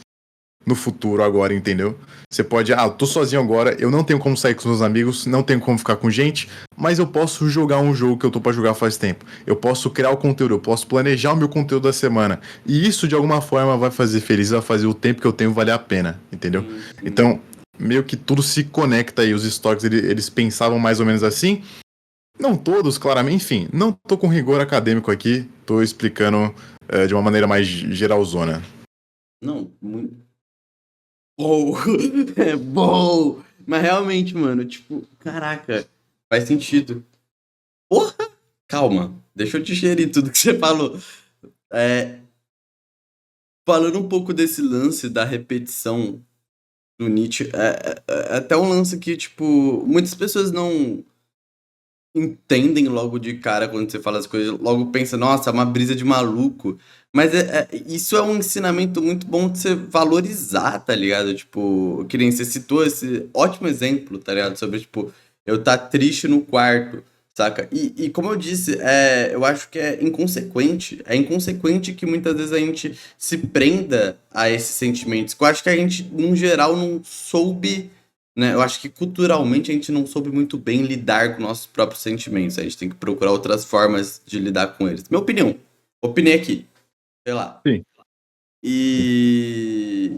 no futuro agora, entendeu? Você pode, eu tô sozinho agora, eu não tenho como sair com os meus amigos, não tenho como ficar com gente, mas eu posso jogar um jogo que eu tô pra jogar faz tempo. Eu posso criar o conteúdo, eu posso planejar o meu conteúdo da semana. E isso, de alguma forma, vai fazer feliz, vai fazer o tempo que eu tenho valer a pena, entendeu? Sim. Então, meio que tudo se conecta aí. Os estoques, eles pensavam mais ou menos assim. Não todos, claramente, enfim, não tô com rigor acadêmico aqui, tô explicando de uma maneira mais geralzona. Não, muito bom. É bom. Mas realmente, mano, tipo, caraca, faz sentido. Porra! Calma, deixa eu digerir tudo que você falou. É, falando um pouco desse lance da repetição do Nietzsche, é até um lance que, tipo, muitas pessoas não entendem logo de cara quando você fala as coisas, logo pensa, nossa, é uma brisa de maluco. Mas isso é um ensinamento muito bom de você valorizar, tá ligado? Tipo, que nem você citou esse ótimo exemplo, tá ligado? Sobre, tipo, eu tá triste no quarto, saca? E como eu disse, eu acho que é inconsequente. É inconsequente que muitas vezes a gente se prenda a esses sentimentos. Que eu acho que a gente, num geral, não soube, né? Eu acho que culturalmente a gente não soube muito bem lidar com nossos próprios sentimentos. A gente tem que procurar outras formas de lidar com eles. Minha opinião. Opinei aqui. Sei lá. Sim. E.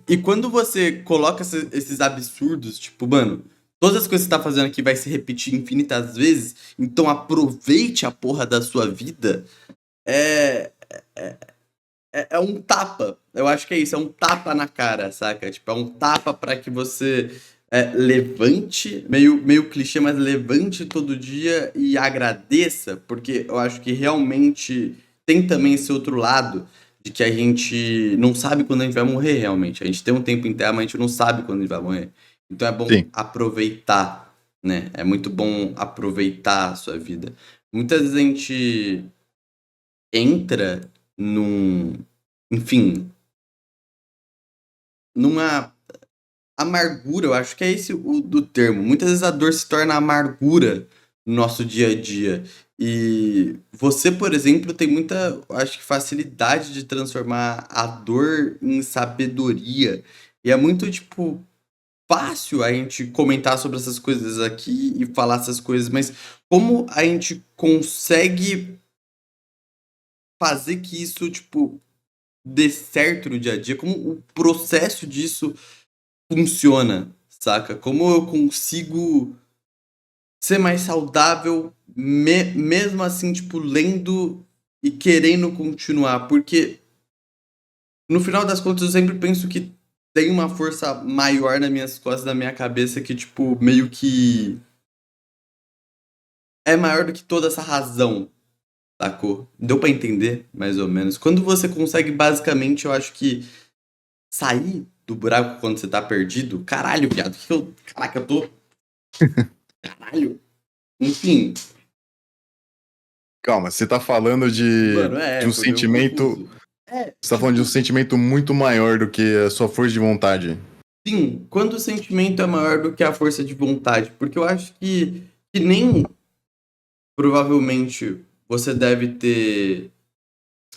E quando você coloca esses absurdos, tipo, mano, todas as coisas que você tá fazendo aqui vai se repetir infinitas vezes, então aproveite a porra da sua vida, é. É um tapa. Eu acho que é isso, é um tapa na cara, saca? Tipo, é um tapa pra que você levante, meio clichê, mas levante todo dia e agradeça, porque eu acho que realmente tem também esse outro lado de que a gente não sabe quando a gente vai morrer realmente. A gente tem um tempo em terra, mas a gente não sabe quando a gente vai morrer. Então é bom Sim. aproveitar, né? É muito bom aproveitar a sua vida. Muitas vezes a gente entra num, enfim, numa amargura, eu acho que é esse o do termo. Muitas vezes a dor se torna amargura no nosso dia a dia. E você, por exemplo, tem muita, acho que facilidade de transformar a dor em sabedoria. E é muito, tipo, fácil a gente comentar sobre essas coisas aqui e falar essas coisas, mas como a gente consegue fazer que isso, tipo, dê certo no dia a dia, como o processo disso funciona, saca? Como eu consigo ser mais saudável, mesmo assim, tipo, lendo e querendo continuar, porque no final das contas eu sempre penso que tem uma força maior nas minhas costas, na minha cabeça, que, tipo, meio que é maior do que toda essa razão, sacou? Deu pra entender, mais ou menos. Quando você consegue, basicamente, eu acho que sair do buraco quando você tá perdido. Caralho, viado. Caraca, eu tô. Caralho. Enfim, Calma, você tá falando mano, de um foi meio sentimento. confuso. É, Você tá falando de um sentimento muito maior do que a sua força de vontade. sim, quando o sentimento é maior do que a força de vontade. Porque eu acho que nem provavelmente você deve ter.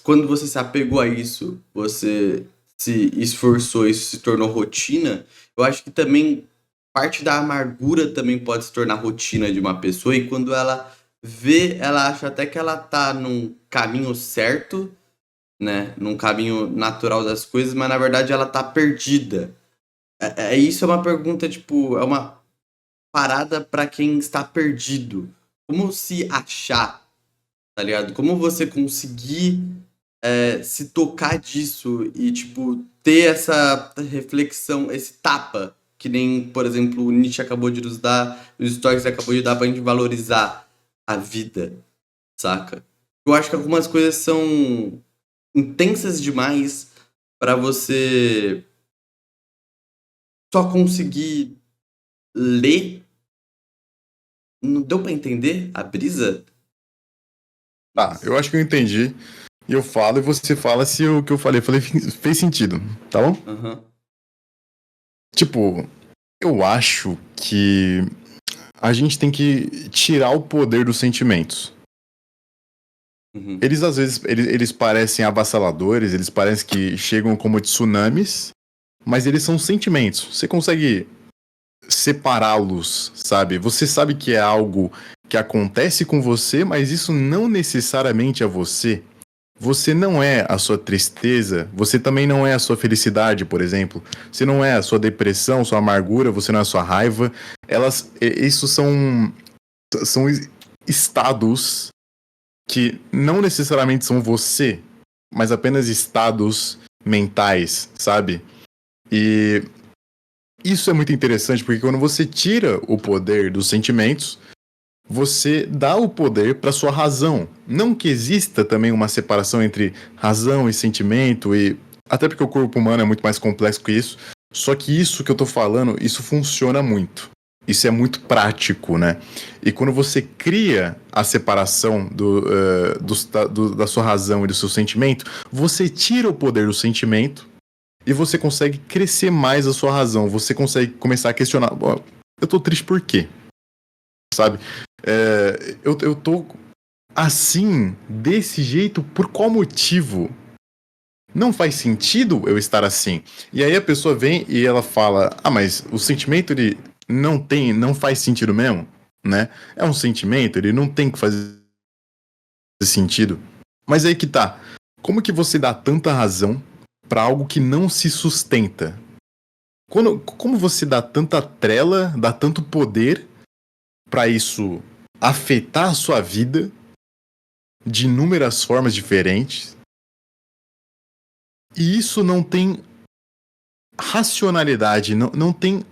Quando você se apegou a isso, você se esforçou, isso se tornou rotina. Eu acho que também parte da amargura também pode se tornar rotina de uma pessoa. E quando ela vê, ela acha até que ela tá num caminho certo, né? Num caminho natural das coisas, mas na verdade ela tá perdida. Isso é uma pergunta, tipo, é uma parada pra quem está perdido. Como se achar, tá ligado? Como você conseguir se tocar disso e, tipo, ter essa reflexão, esse tapa, que nem, por exemplo, o Nietzsche acabou de nos dar, os stories acabou de dar pra gente valorizar a vida, saca? Eu acho que algumas coisas são intensas demais pra você só conseguir ler. Não deu pra entender a brisa? Tá, eu acho que eu entendi. E eu falo e você fala se o que eu falei fez sentido, tá bom? Aham. Tipo, eu acho que a gente tem que tirar o poder dos sentimentos. Uhum. Eles às vezes eles parecem avassaladores, eles parecem que chegam como tsunamis, mas eles são sentimentos. Você consegue separá-los, sabe? Você sabe que é algo que acontece com você, mas isso não necessariamente é você. Você não é a sua tristeza, você também não é a sua felicidade, por exemplo. Você não é a sua depressão, sua amargura, você não é a sua raiva. Isso são estados que não necessariamente são você, mas apenas estados mentais, sabe? E isso é muito interessante porque quando você tira o poder dos sentimentos, você dá o poder para sua razão. Não que exista também uma separação entre razão e sentimento, e até porque o corpo humano é muito mais complexo que isso. Só que isso que eu tô falando, isso funciona muito. Isso é muito prático, né? E quando você cria a separação da sua razão e do seu sentimento, você tira o poder do sentimento e você consegue crescer mais a sua razão. Você consegue começar a questionar: "Bom, eu tô triste por quê?" Sabe? Eu tô assim, desse jeito, por qual motivo? Não faz sentido eu estar assim. E aí a pessoa vem e ela fala: "Ah, mas o sentimento ele não faz sentido mesmo, né? É um sentimento, ele não tem que fazer sentido." Mas aí que tá. Como que você dá tanta razão pra algo que não se sustenta? Como você dá tanta trela, dá tanto poder pra isso afetar a sua vida de inúmeras formas diferentes? E isso não tem racionalidade, não tem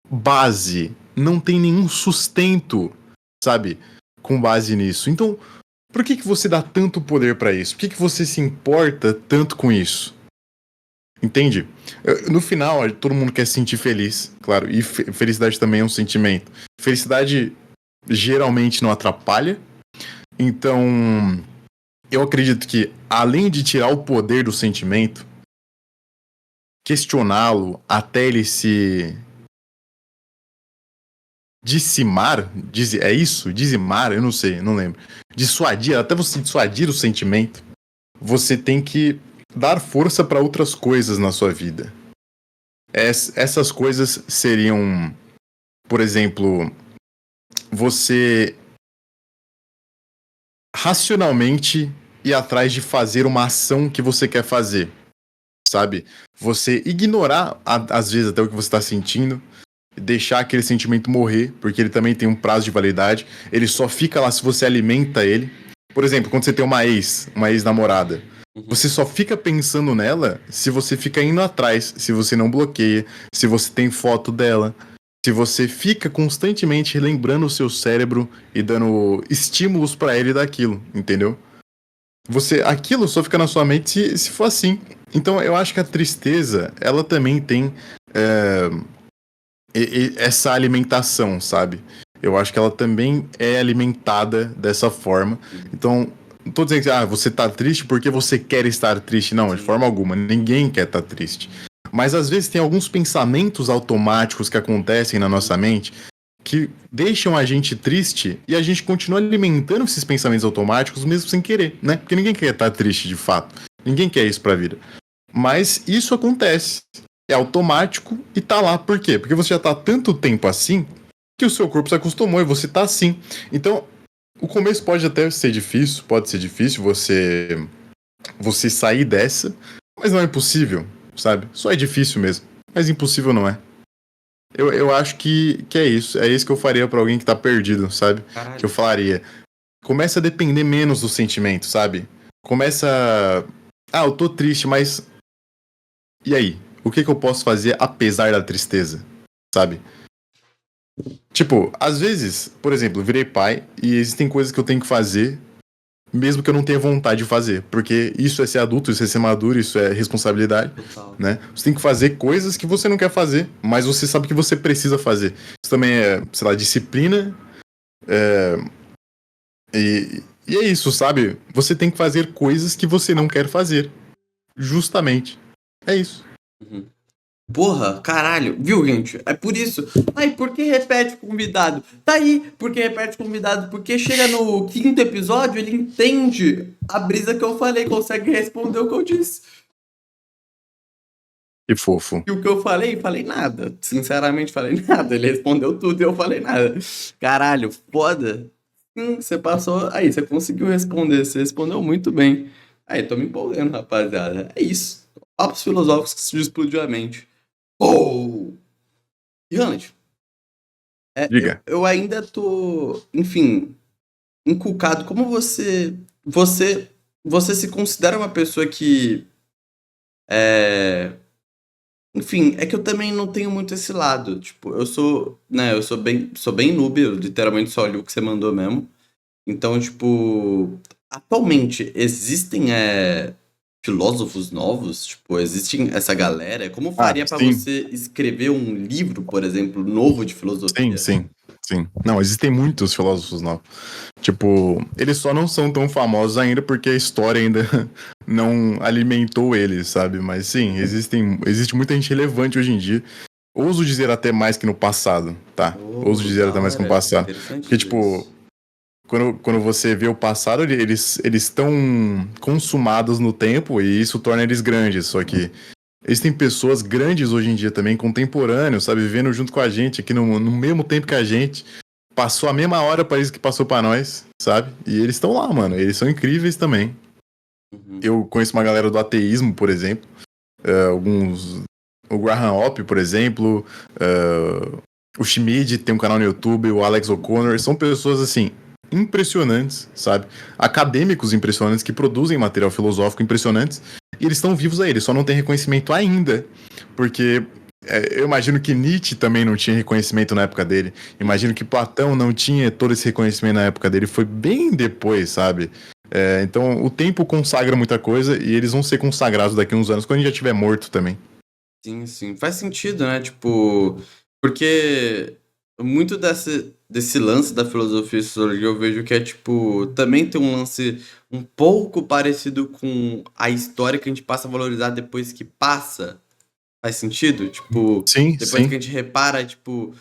base, não tem nenhum sustento, sabe? Com base nisso. Então, por que você dá tanto poder pra isso? Por que você se importa tanto com isso? Entende? No final, todo mundo quer se sentir feliz, claro. E felicidade também é um sentimento. Felicidade geralmente não atrapalha. Então, eu acredito que, além de tirar o poder do sentimento, questioná-lo até ele se dizimar, é isso? Dizimar? Eu não sei, não lembro. Dissuadir, até você dissuadir o sentimento, você tem que dar força para outras coisas na sua vida. Essas coisas seriam, por exemplo, você racionalmente ir atrás de fazer uma ação que você quer fazer, sabe? Você ignorar, às vezes, até o que você está sentindo, deixar aquele sentimento morrer, porque ele também tem um prazo de validade. Ele só fica lá se você alimenta ele. Por exemplo, quando você tem uma ex-namorada, Uhum. você só fica pensando nela se você fica indo atrás, se você não bloqueia, se você tem foto dela, se você fica constantemente relembrando o seu cérebro e dando estímulos pra ele daquilo, entendeu? aquilo só fica na sua mente se for assim. Então eu acho que a tristeza, ela também tem essa alimentação, sabe? Eu acho que ela também é alimentada dessa forma. Então, não tô dizendo que você tá triste porque você quer estar triste. Não, de forma alguma. Ninguém quer estar triste. Mas às vezes tem alguns pensamentos automáticos que acontecem na nossa mente que deixam a gente triste e a gente continua alimentando esses pensamentos automáticos mesmo sem querer, né? Porque ninguém quer estar triste de fato. Ninguém quer isso pra vida. Mas isso acontece. É automático e tá lá. Por quê? Porque você já tá há tanto tempo assim que o seu corpo se acostumou e você tá assim. Então, o começo pode até ser difícil, pode ser difícil você sair dessa, mas não é impossível, sabe? Só é difícil mesmo, mas impossível não é. Eu acho que é isso. É isso que eu faria pra alguém que tá perdido, sabe? Caralho. Que eu falaria. Começa a depender menos do sentimento, sabe? Começa. Eu tô triste, mas. E aí? O que eu posso fazer apesar da tristeza? Sabe? Tipo, às vezes, por exemplo, eu virei pai e existem coisas que eu tenho que fazer mesmo que eu não tenha vontade de fazer. Porque isso é ser adulto, isso é ser maduro, isso é responsabilidade, Total. né? Você tem que fazer coisas que você não quer fazer, mas você sabe que você precisa fazer. Isso também é, sei lá, disciplina. E é isso, sabe? Você tem que fazer coisas que você não quer fazer. Justamente. É isso. Porra, caralho, viu, gente? É por isso. Ai, por que repete o convidado? Tá aí, porque repete o convidado. Porque chega no quinto episódio, ele entende a brisa que eu falei, consegue responder o que eu disse. Que fofo. E o que eu falei nada. Sinceramente, falei nada. Ele respondeu tudo e eu falei nada. Caralho, foda. Você passou. Aí, você conseguiu responder. Você respondeu muito bem. Aí, tô me empolgando, rapaziada. É isso. Papos filosóficos que se explodiu a mente. Oh! Giannis, Diga. eu ainda tô, enfim, inculcado. Como você se considera uma pessoa que, enfim, é que eu também não tenho muito esse lado. Tipo, eu sou, né, sou bem noob, eu literalmente só olho o que você mandou mesmo. Então, tipo, atualmente existem filósofos novos? Tipo, existem essa galera? Como faria pra Sim. você escrever um livro, por exemplo, novo de filosofia? Sim. Não, existem muitos filósofos novos. Tipo, eles só não são tão famosos ainda porque a história ainda não alimentou eles, sabe? Mas sim, existe muita gente relevante hoje em dia. Ouso dizer até mais que no passado, tá? Ouso dizer Da até mais que no hora. passado. Interessante Porque, tipo, isso. quando você vê o passado, eles estão consumados no tempo e isso torna eles grandes. Só que existem pessoas grandes hoje em dia também, contemporâneos, sabe? Vivendo junto com a gente, aqui no mesmo tempo que a gente. Passou a mesma hora para isso que passou para nós, sabe? E eles estão lá, mano. Eles são incríveis também. Eu conheço uma galera do ateísmo, por exemplo. Alguns. O Graham Hoppe, por exemplo. O Schmid tem um canal no YouTube. O Alex O'Connor. São pessoas, assim, impressionantes, sabe? Acadêmicos impressionantes que produzem material filosófico impressionantes. E eles estão vivos aí. Eles só não têm reconhecimento ainda. Porque eu imagino que Nietzsche também não tinha reconhecimento na época dele. Imagino que Platão não tinha todo esse reconhecimento na época dele. Foi bem depois, sabe? Então o tempo consagra muita coisa e eles vão ser consagrados daqui a uns anos, quando a gente já estiver morto também. Sim, sim. Faz sentido, né? Tipo, porque muito desse lance da filosofia e sociologia eu vejo que é, tipo, também tem um lance um pouco parecido com a história que a gente passa a valorizar depois que passa. Faz sentido? Tipo, Sim, depois sim. que a gente repara, tipo,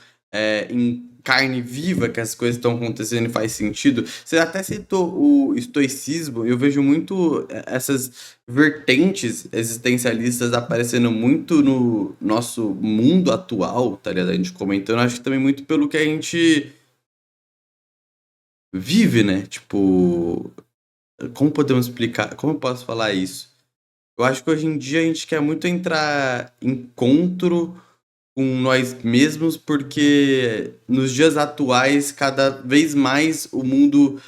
em carne viva que as coisas estão acontecendo e faz sentido. Você até citou o estoicismo, eu vejo muito essas vertentes existencialistas aparecendo muito no nosso mundo atual, tá ligado? A gente comentando, acho que também muito pelo que a gente vive, né? Tipo, como podemos explicar? Como eu posso falar isso? Eu acho que hoje em dia a gente quer muito entrar em encontro com nós mesmos, porque nos dias atuais, cada vez mais o mundo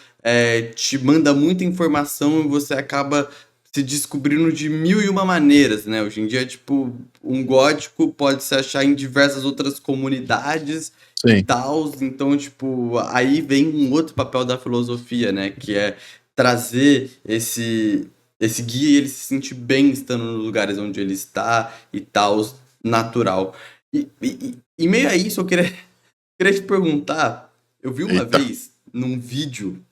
te manda muita informação e você acaba se descobrindo de mil e uma maneiras, né? Hoje em dia, tipo, um gótico pode se achar em diversas outras comunidades e Sim. tal, então, tipo, aí vem um outro papel da filosofia, né? Que é trazer esse guia e ele se sentir bem estando nos lugares onde ele está e tal, natural. E meio a isso, eu queria te perguntar, eu vi uma Eita, vez num vídeo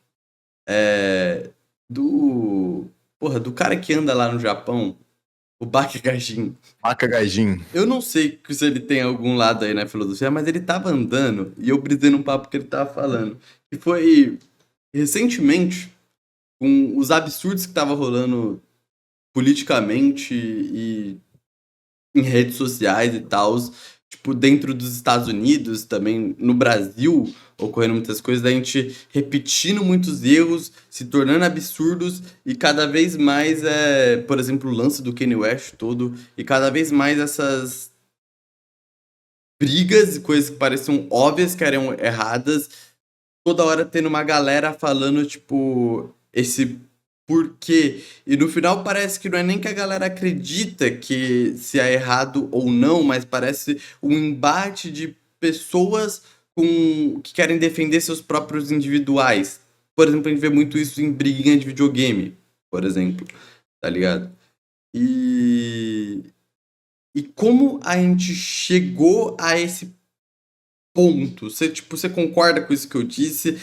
do, porra, do cara que anda lá no Japão, o Bakigajin. maca gajinho. Eu não sei se ele tem algum lado aí na filosofia, mas ele tava andando e eu brisei num papo que ele tava falando. Que foi recentemente, com os absurdos que tava rolando politicamente e em redes sociais e tal, tipo, dentro dos Estados Unidos, também no Brasil, ocorrendo muitas coisas, da gente repetindo muitos erros, se tornando absurdos e cada vez mais, por exemplo, o lance do Kanye West todo, e cada vez mais essas brigas e coisas que pareciam óbvias que eram erradas, toda hora tendo uma galera falando, tipo, esse porquê. E no final parece que não é nem que a galera acredita que se é errado ou não, mas parece um embate de pessoas que querem defender seus próprios individuais. Por exemplo, a gente vê muito isso em briguinha de videogame, por exemplo, tá ligado? E, e como a gente chegou a esse ponto? Você concorda com isso que eu disse?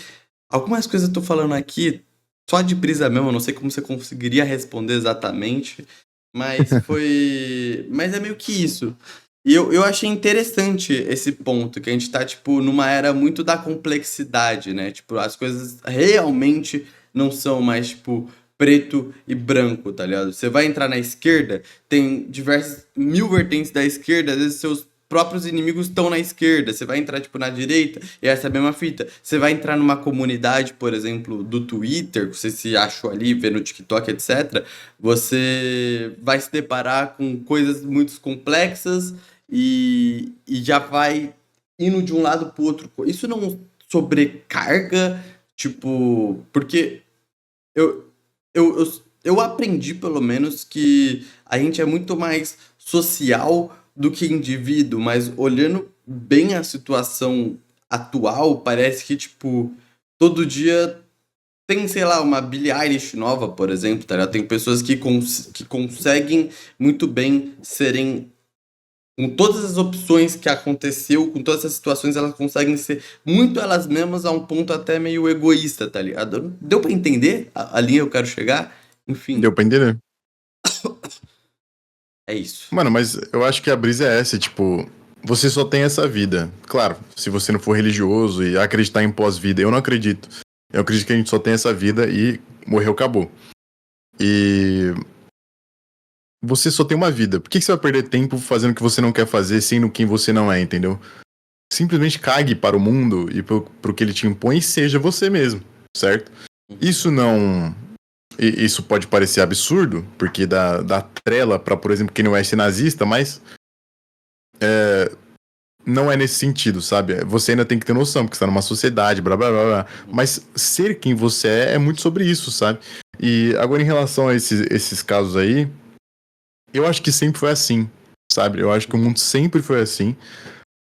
Algumas coisas eu tô falando aqui só de brisa mesmo, eu não sei como você conseguiria responder exatamente, mas foi. Mas é meio que isso. E eu achei interessante esse ponto, que a gente tá, tipo, numa era muito da complexidade, né? Tipo, as coisas realmente não são mais, tipo, preto e branco, tá ligado? Você vai entrar na esquerda, tem diversas mil vertentes da esquerda, às vezes seus próprios inimigos estão na esquerda. Você vai entrar, tipo, na direita, e essa é a mesma fita. Você vai entrar numa comunidade, por exemplo, do Twitter, que você se achou ali, vê no TikTok, etc. Você vai se deparar com coisas muito complexas e já vai indo de um lado pro outro. Isso não sobrecarga, tipo, porque eu, eu aprendi, pelo menos, que a gente é muito mais social do que indivíduo, mas olhando bem a situação atual, parece que, tipo, todo dia tem, sei lá, uma Billie Eilish nova, por exemplo, tá ligado? Tem pessoas que conseguem muito bem serem. Com todas as opções que aconteceu, com todas essas situações, elas conseguem ser muito elas mesmas a um ponto até meio egoísta, tá ligado? Deu pra entender a linha que eu quero chegar? Enfim, Deu pra entender? é isso. Mano, mas eu acho que a brisa é essa, tipo, você só tem essa vida. Claro, se você não for religioso e acreditar em pós-vida, eu não acredito. Eu acredito que a gente só tem essa vida e morreu, acabou. E você só tem uma vida. Por que você vai perder tempo fazendo o que você não quer fazer, sendo quem você não é, entendeu? Simplesmente cague para o mundo e pro que ele te impõe e seja você mesmo, certo? Isso não. Isso pode parecer absurdo, porque dá trela pra, por exemplo, Kanye West ser nazista, mas não é nesse sentido, sabe? Você ainda tem que ter noção, porque você tá numa sociedade, blá blá blá blá. Mas ser quem você é muito sobre isso, sabe? E agora em relação a esses casos aí, eu acho que sempre foi assim, sabe? Eu acho que o mundo sempre foi assim.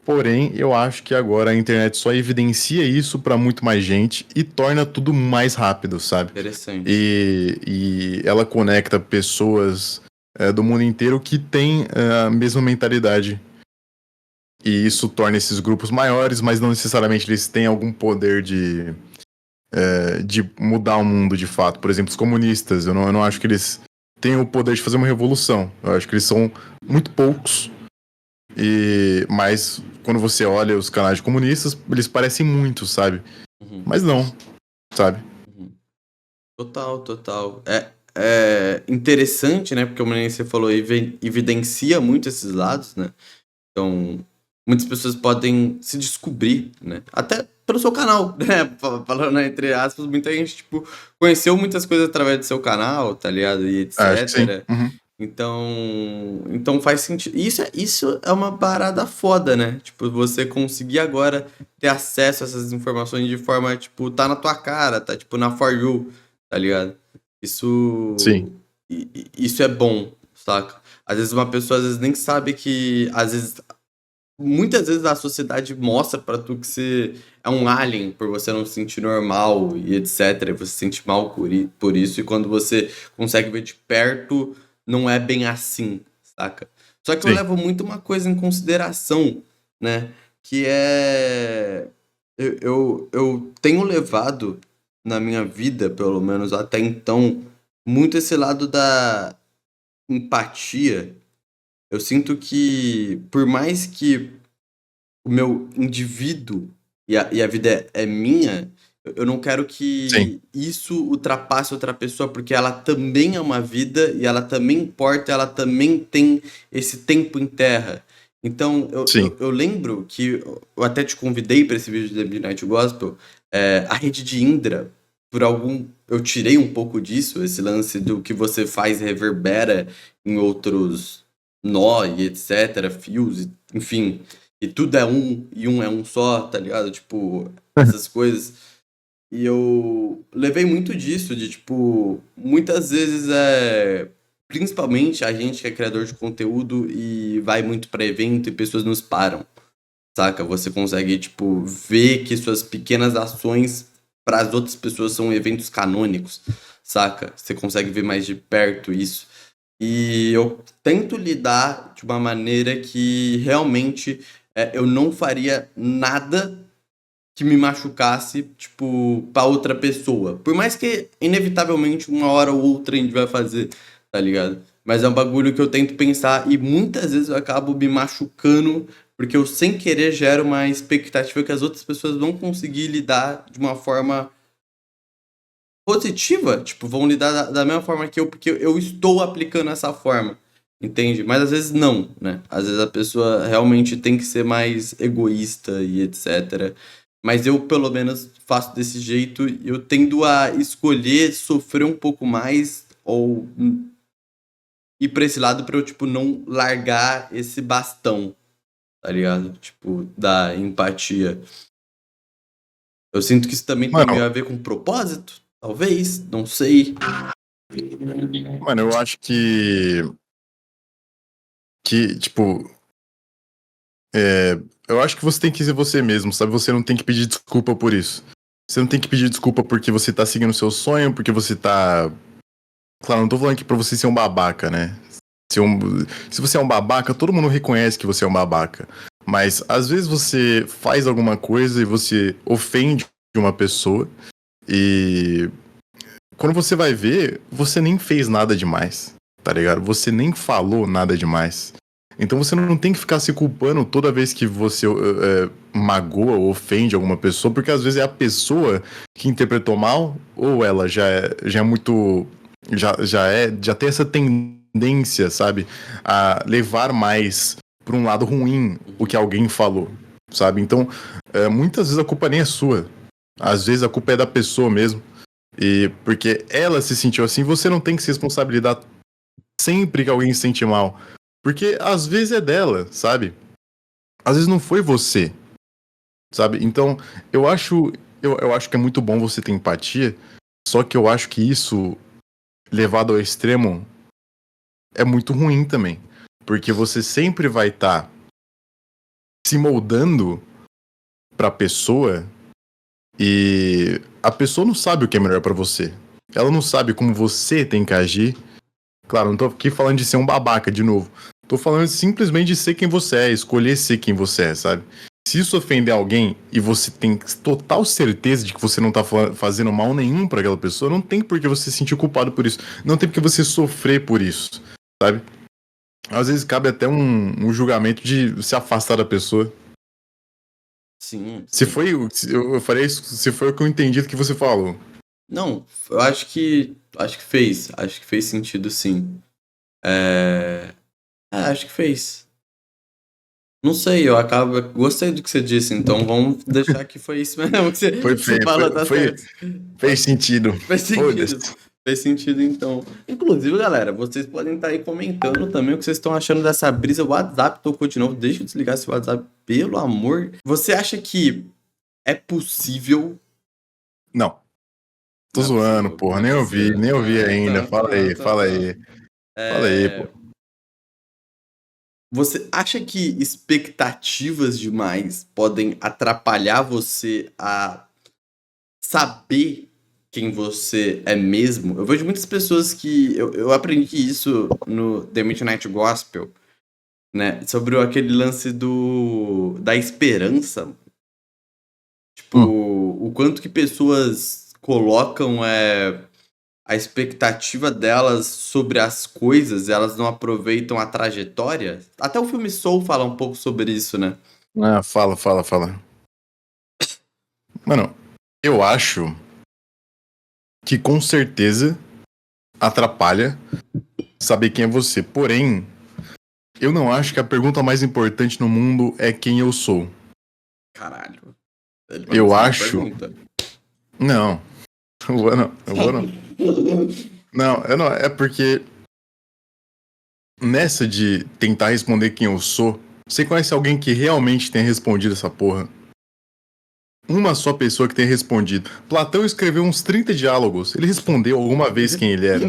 Porém, eu acho que agora a internet só evidencia isso pra muito mais gente e torna tudo mais rápido, sabe? Interessante. E ela conecta pessoas do mundo inteiro que têm a mesma mentalidade. E isso torna esses grupos maiores, mas não necessariamente eles têm algum poder de mudar o mundo de fato. Por exemplo, os comunistas, eu não acho que eles têm o poder de fazer uma revolução. Eu acho que eles são muito poucos. Mas quando você olha os canais comunistas, eles parecem muito, sabe? Uhum, Mas não, sabe? uhum. Total, total. É interessante, né? Porque, como nem você falou, evidencia muito esses lados, né? Então, muitas pessoas podem se descobrir, né? Até pelo seu canal, né? Falando entre aspas, muita gente, tipo, conheceu muitas coisas através do seu canal, tá ligado? E Acho que sim. etc. Uhum. Então faz sentido. Isso é uma parada foda, né? Tipo, você conseguir agora ter acesso a essas informações de forma, tipo, tá na tua cara, tá, tipo, na For You, tá ligado? Isso, Sim. isso é bom, saca? Às vezes uma pessoa às vezes nem sabe que, às vezes muitas vezes a sociedade mostra pra tu que você é um alien por você não se sentir normal e etc. Você se sente mal por isso, e quando você consegue ver de perto, não é bem assim, saca? Só que eu Sim, levo muito uma coisa em consideração, né? Que é. Eu tenho levado na minha vida, pelo menos até então, muito esse lado da empatia. Eu sinto que, por mais que o meu indivíduo e a vida é minha, eu não quero sim, que isso ultrapasse outra pessoa, porque ela também é uma vida e ela também importa, ela também tem esse tempo em terra. Então, sim. eu lembro que eu até te convidei para esse vídeo de Midnight Gospel, a rede de Indra, por algum. Eu tirei um pouco disso, esse lance do que você faz reverbera em outros nó e etc., fios, enfim. E tudo é um, e um é um só, tá ligado? Tipo, essas coisas. E eu levei muito disso, de tipo, muitas vezes principalmente a gente que é criador de conteúdo e vai muito pra evento e pessoas nos param, saca? Você consegue, tipo, ver que suas pequenas ações para as outras pessoas são eventos canônicos, saca? Você consegue ver mais de perto isso. E eu tento lidar de uma maneira que realmente eu não faria nada que me machucasse, tipo, pra outra pessoa. Por mais que, inevitavelmente, uma hora ou outra a gente vai fazer, tá ligado? Mas é um bagulho que eu tento pensar e muitas vezes eu acabo me machucando porque eu, sem querer, gero uma expectativa que as outras pessoas vão conseguir lidar de uma forma positiva, tipo, vão lidar da mesma forma que eu, porque eu estou aplicando essa forma, entende? Mas às vezes não, né? Às vezes a pessoa realmente tem que ser mais egoísta e etc. Mas eu, pelo menos, faço desse jeito e eu tendo a escolher sofrer um pouco mais ou ir pra esse lado pra eu, tipo, não largar esse bastão, tá ligado? Tipo, da empatia. Eu sinto que isso também tem Mano, meio a ver com propósito, talvez, não sei. mano, eu acho que, tipo, é, eu acho que você tem que ser você mesmo, sabe? Você não tem que pedir desculpa por isso. Você não tem que pedir desculpa porque você tá seguindo o seu sonho, porque você tá. Claro, não tô falando aqui pra você ser um babaca, né? Se, um- se você é um babaca, todo mundo reconhece que você é um babaca. Mas às vezes você faz alguma coisa e você ofende uma pessoa e quando você vai ver, você nem fez nada demais, tá ligado? Você nem falou nada demais. Então você não tem que ficar se culpando toda vez que você magoa ou ofende alguma pessoa, porque às vezes é a pessoa que interpretou mal, ou ela já é muito. Já tem essa tendência, sabe? A levar mais pra um lado ruim o que alguém falou, sabe? Então, muitas vezes a culpa nem é sua. Às vezes a culpa é da pessoa mesmo. E porque ela se sentiu assim, você não tem que se responsabilizar sempre que alguém se sente mal. Porque às vezes é dela, sabe? Às vezes não foi você, sabe? Então, eu acho, eu acho que é muito bom você ter empatia, só que eu acho que isso, levado ao extremo, é muito ruim também. Porque você sempre vai estar se moldando pra pessoa e a pessoa não sabe o que é melhor pra você. Ela não sabe como você tem que agir. Claro, não tô aqui falando de ser um babaca de novo. Tô falando simplesmente de ser quem você é, escolher ser quem você é, sabe? Se isso ofender alguém e você tem total certeza de que você não tá fazendo mal nenhum pra aquela pessoa, não tem por que você se sentir culpado por isso. Não tem por que você sofrer por isso, sabe? Às vezes cabe até um julgamento de se afastar da pessoa. Sim, Se sim. foi, eu falei isso, se foi o que eu entendi do que você falou. Não, eu acho que fez sentido sim. Acho que fez. Não sei, eu acabo, gostei do que você disse, então vamos deixar que foi isso mesmo que Foi você feio, falou, tá certo. Tá- fez sentido. Fez sentido. Foda-se. Fez sentido então. Inclusive, galera, vocês podem estar aí comentando também o que vocês estão achando dessa brisa. O WhatsApp tocou de novo, deixa eu desligar esse WhatsApp, pelo amor. Você acha que é possível? Não. Tô Não é zoando, possível, não porra. é possível. Nem ouvi Ah, ainda. então, Fala então, aí, então, fala então. aí. Fala aí, pô. Você acha que expectativas demais podem atrapalhar você a saber quem você é mesmo? Eu vejo muitas pessoas que. Eu aprendi isso no The Midnight Gospel, né? Sobre aquele lance da esperança. Tipo, Hum. o quanto que pessoas colocam a expectativa delas sobre as coisas, elas não aproveitam a trajetória. Até o filme Soul fala um pouco sobre isso, né? Ah, fala. Mano, eu acho que com certeza atrapalha saber quem é você. Porém, eu não acho que a pergunta mais importante no mundo é quem eu sou. Caralho. Ele vai Eu fazer uma acho. pergunta. Não, não vou não. Eu vou não. Não, eu não. É porque nessa de tentar responder quem eu sou, você conhece alguém que realmente tenha respondido essa porra? Uma só pessoa que tenha respondido. Platão escreveu uns 30 diálogos. Ele respondeu alguma vez quem ele era.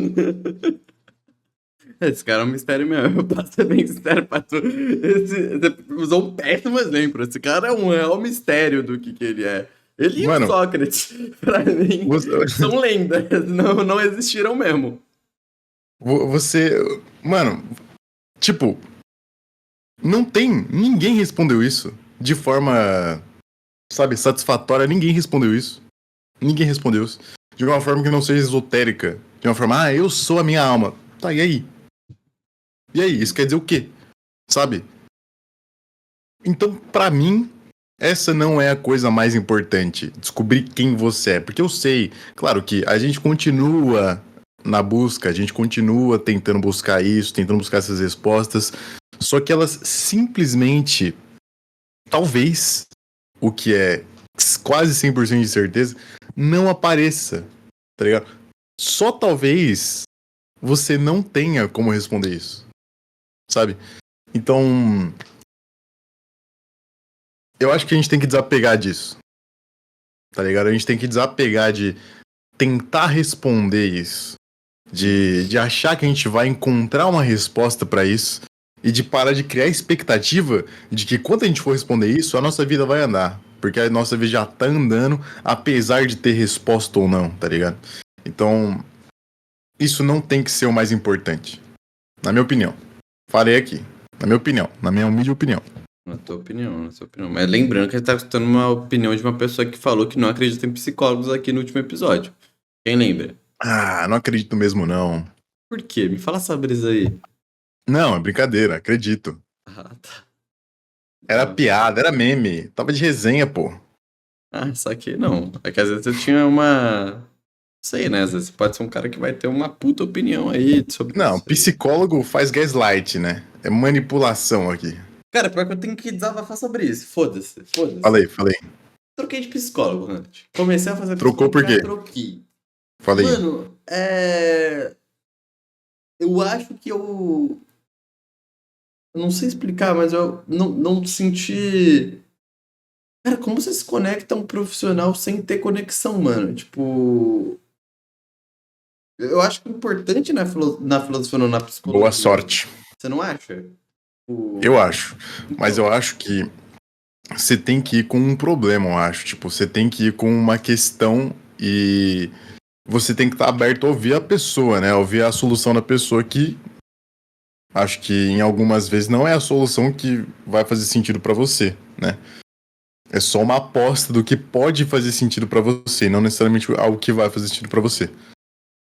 Esse cara é um mistério mesmo. Eu posso ser bem sincero pra tu. Você usou um péssimo exemplo. Esse cara é um real mistério do que ele é. Ele e o Mano, Sócrates, pra mim, você, são lendas. Não existiram mesmo. você. Mano, tipo, não tem. Ninguém respondeu isso de forma, sabe, satisfatória. Ninguém respondeu isso. Ninguém respondeu isso. De uma forma que não seja esotérica. De uma forma, eu sou a minha alma. Tá, e aí? E aí? Isso quer dizer o quê? Sabe? Então, pra mim, essa não é a coisa mais importante. Descobrir quem você é. Porque eu sei, claro que a gente continua na busca, a gente continua tentando buscar isso, tentando buscar essas respostas. Só que elas simplesmente, talvez, o que é quase 100% de certeza, não apareça, tá ligado? Só talvez você não tenha como responder isso, sabe? Então, eu acho que a gente tem que desapegar disso, tá ligado? A gente tem que desapegar de tentar responder isso, de achar que a gente vai encontrar uma resposta pra isso e de parar de criar expectativa de que quando a gente for responder isso, a nossa vida vai andar. Porque a nossa vida já tá andando, apesar de ter resposta ou não, tá ligado? Então, isso não tem que ser o mais importante. Na minha opinião. Falei aqui. Na minha opinião. Na minha humilde opinião. Na tua opinião, na sua opinião. Mas lembrando que a gente tá escutando uma opinião de uma pessoa que falou que não acredita em psicólogos aqui no último episódio. Quem lembra? Ah, não acredito mesmo, não. Por quê? Me fala essa brisa aí. Não, é brincadeira, acredito. Ah, tá. Era piada, era meme. Tava de resenha, pô. Ah, só que não. É que às vezes eu tinha uma. Sei, né? Às vezes você pode ser um cara que vai ter uma puta opinião aí sobre Não, isso aí. psicólogo faz gaslight, né? É manipulação aqui. Cara, pior que eu tenho que desabafar sobre isso. Foda-se, foda-se. Falei. Troquei de psicólogo, Nath. Comecei a fazer Trocou psicólogo e por já quê? troquei. Falei. Mano, eu acho que eu não sei explicar, mas eu não senti. Cara, como você se conecta a um profissional sem ter conexão, mano? Tipo. Eu acho que o importante na filosofia, não, na Boa psicologia. sorte. Você não acha? Eu Tipo, acho. Mas então. eu acho que você tem que ir com um problema, eu acho. Tipo, você tem que ir com uma questão e você tem que estar aberto a ouvir a pessoa, né? Ouvir a solução da pessoa que acho que em algumas vezes não é a solução que vai fazer sentido pra você, né? É só uma aposta do que pode fazer sentido pra você, não necessariamente algo que vai fazer sentido pra você.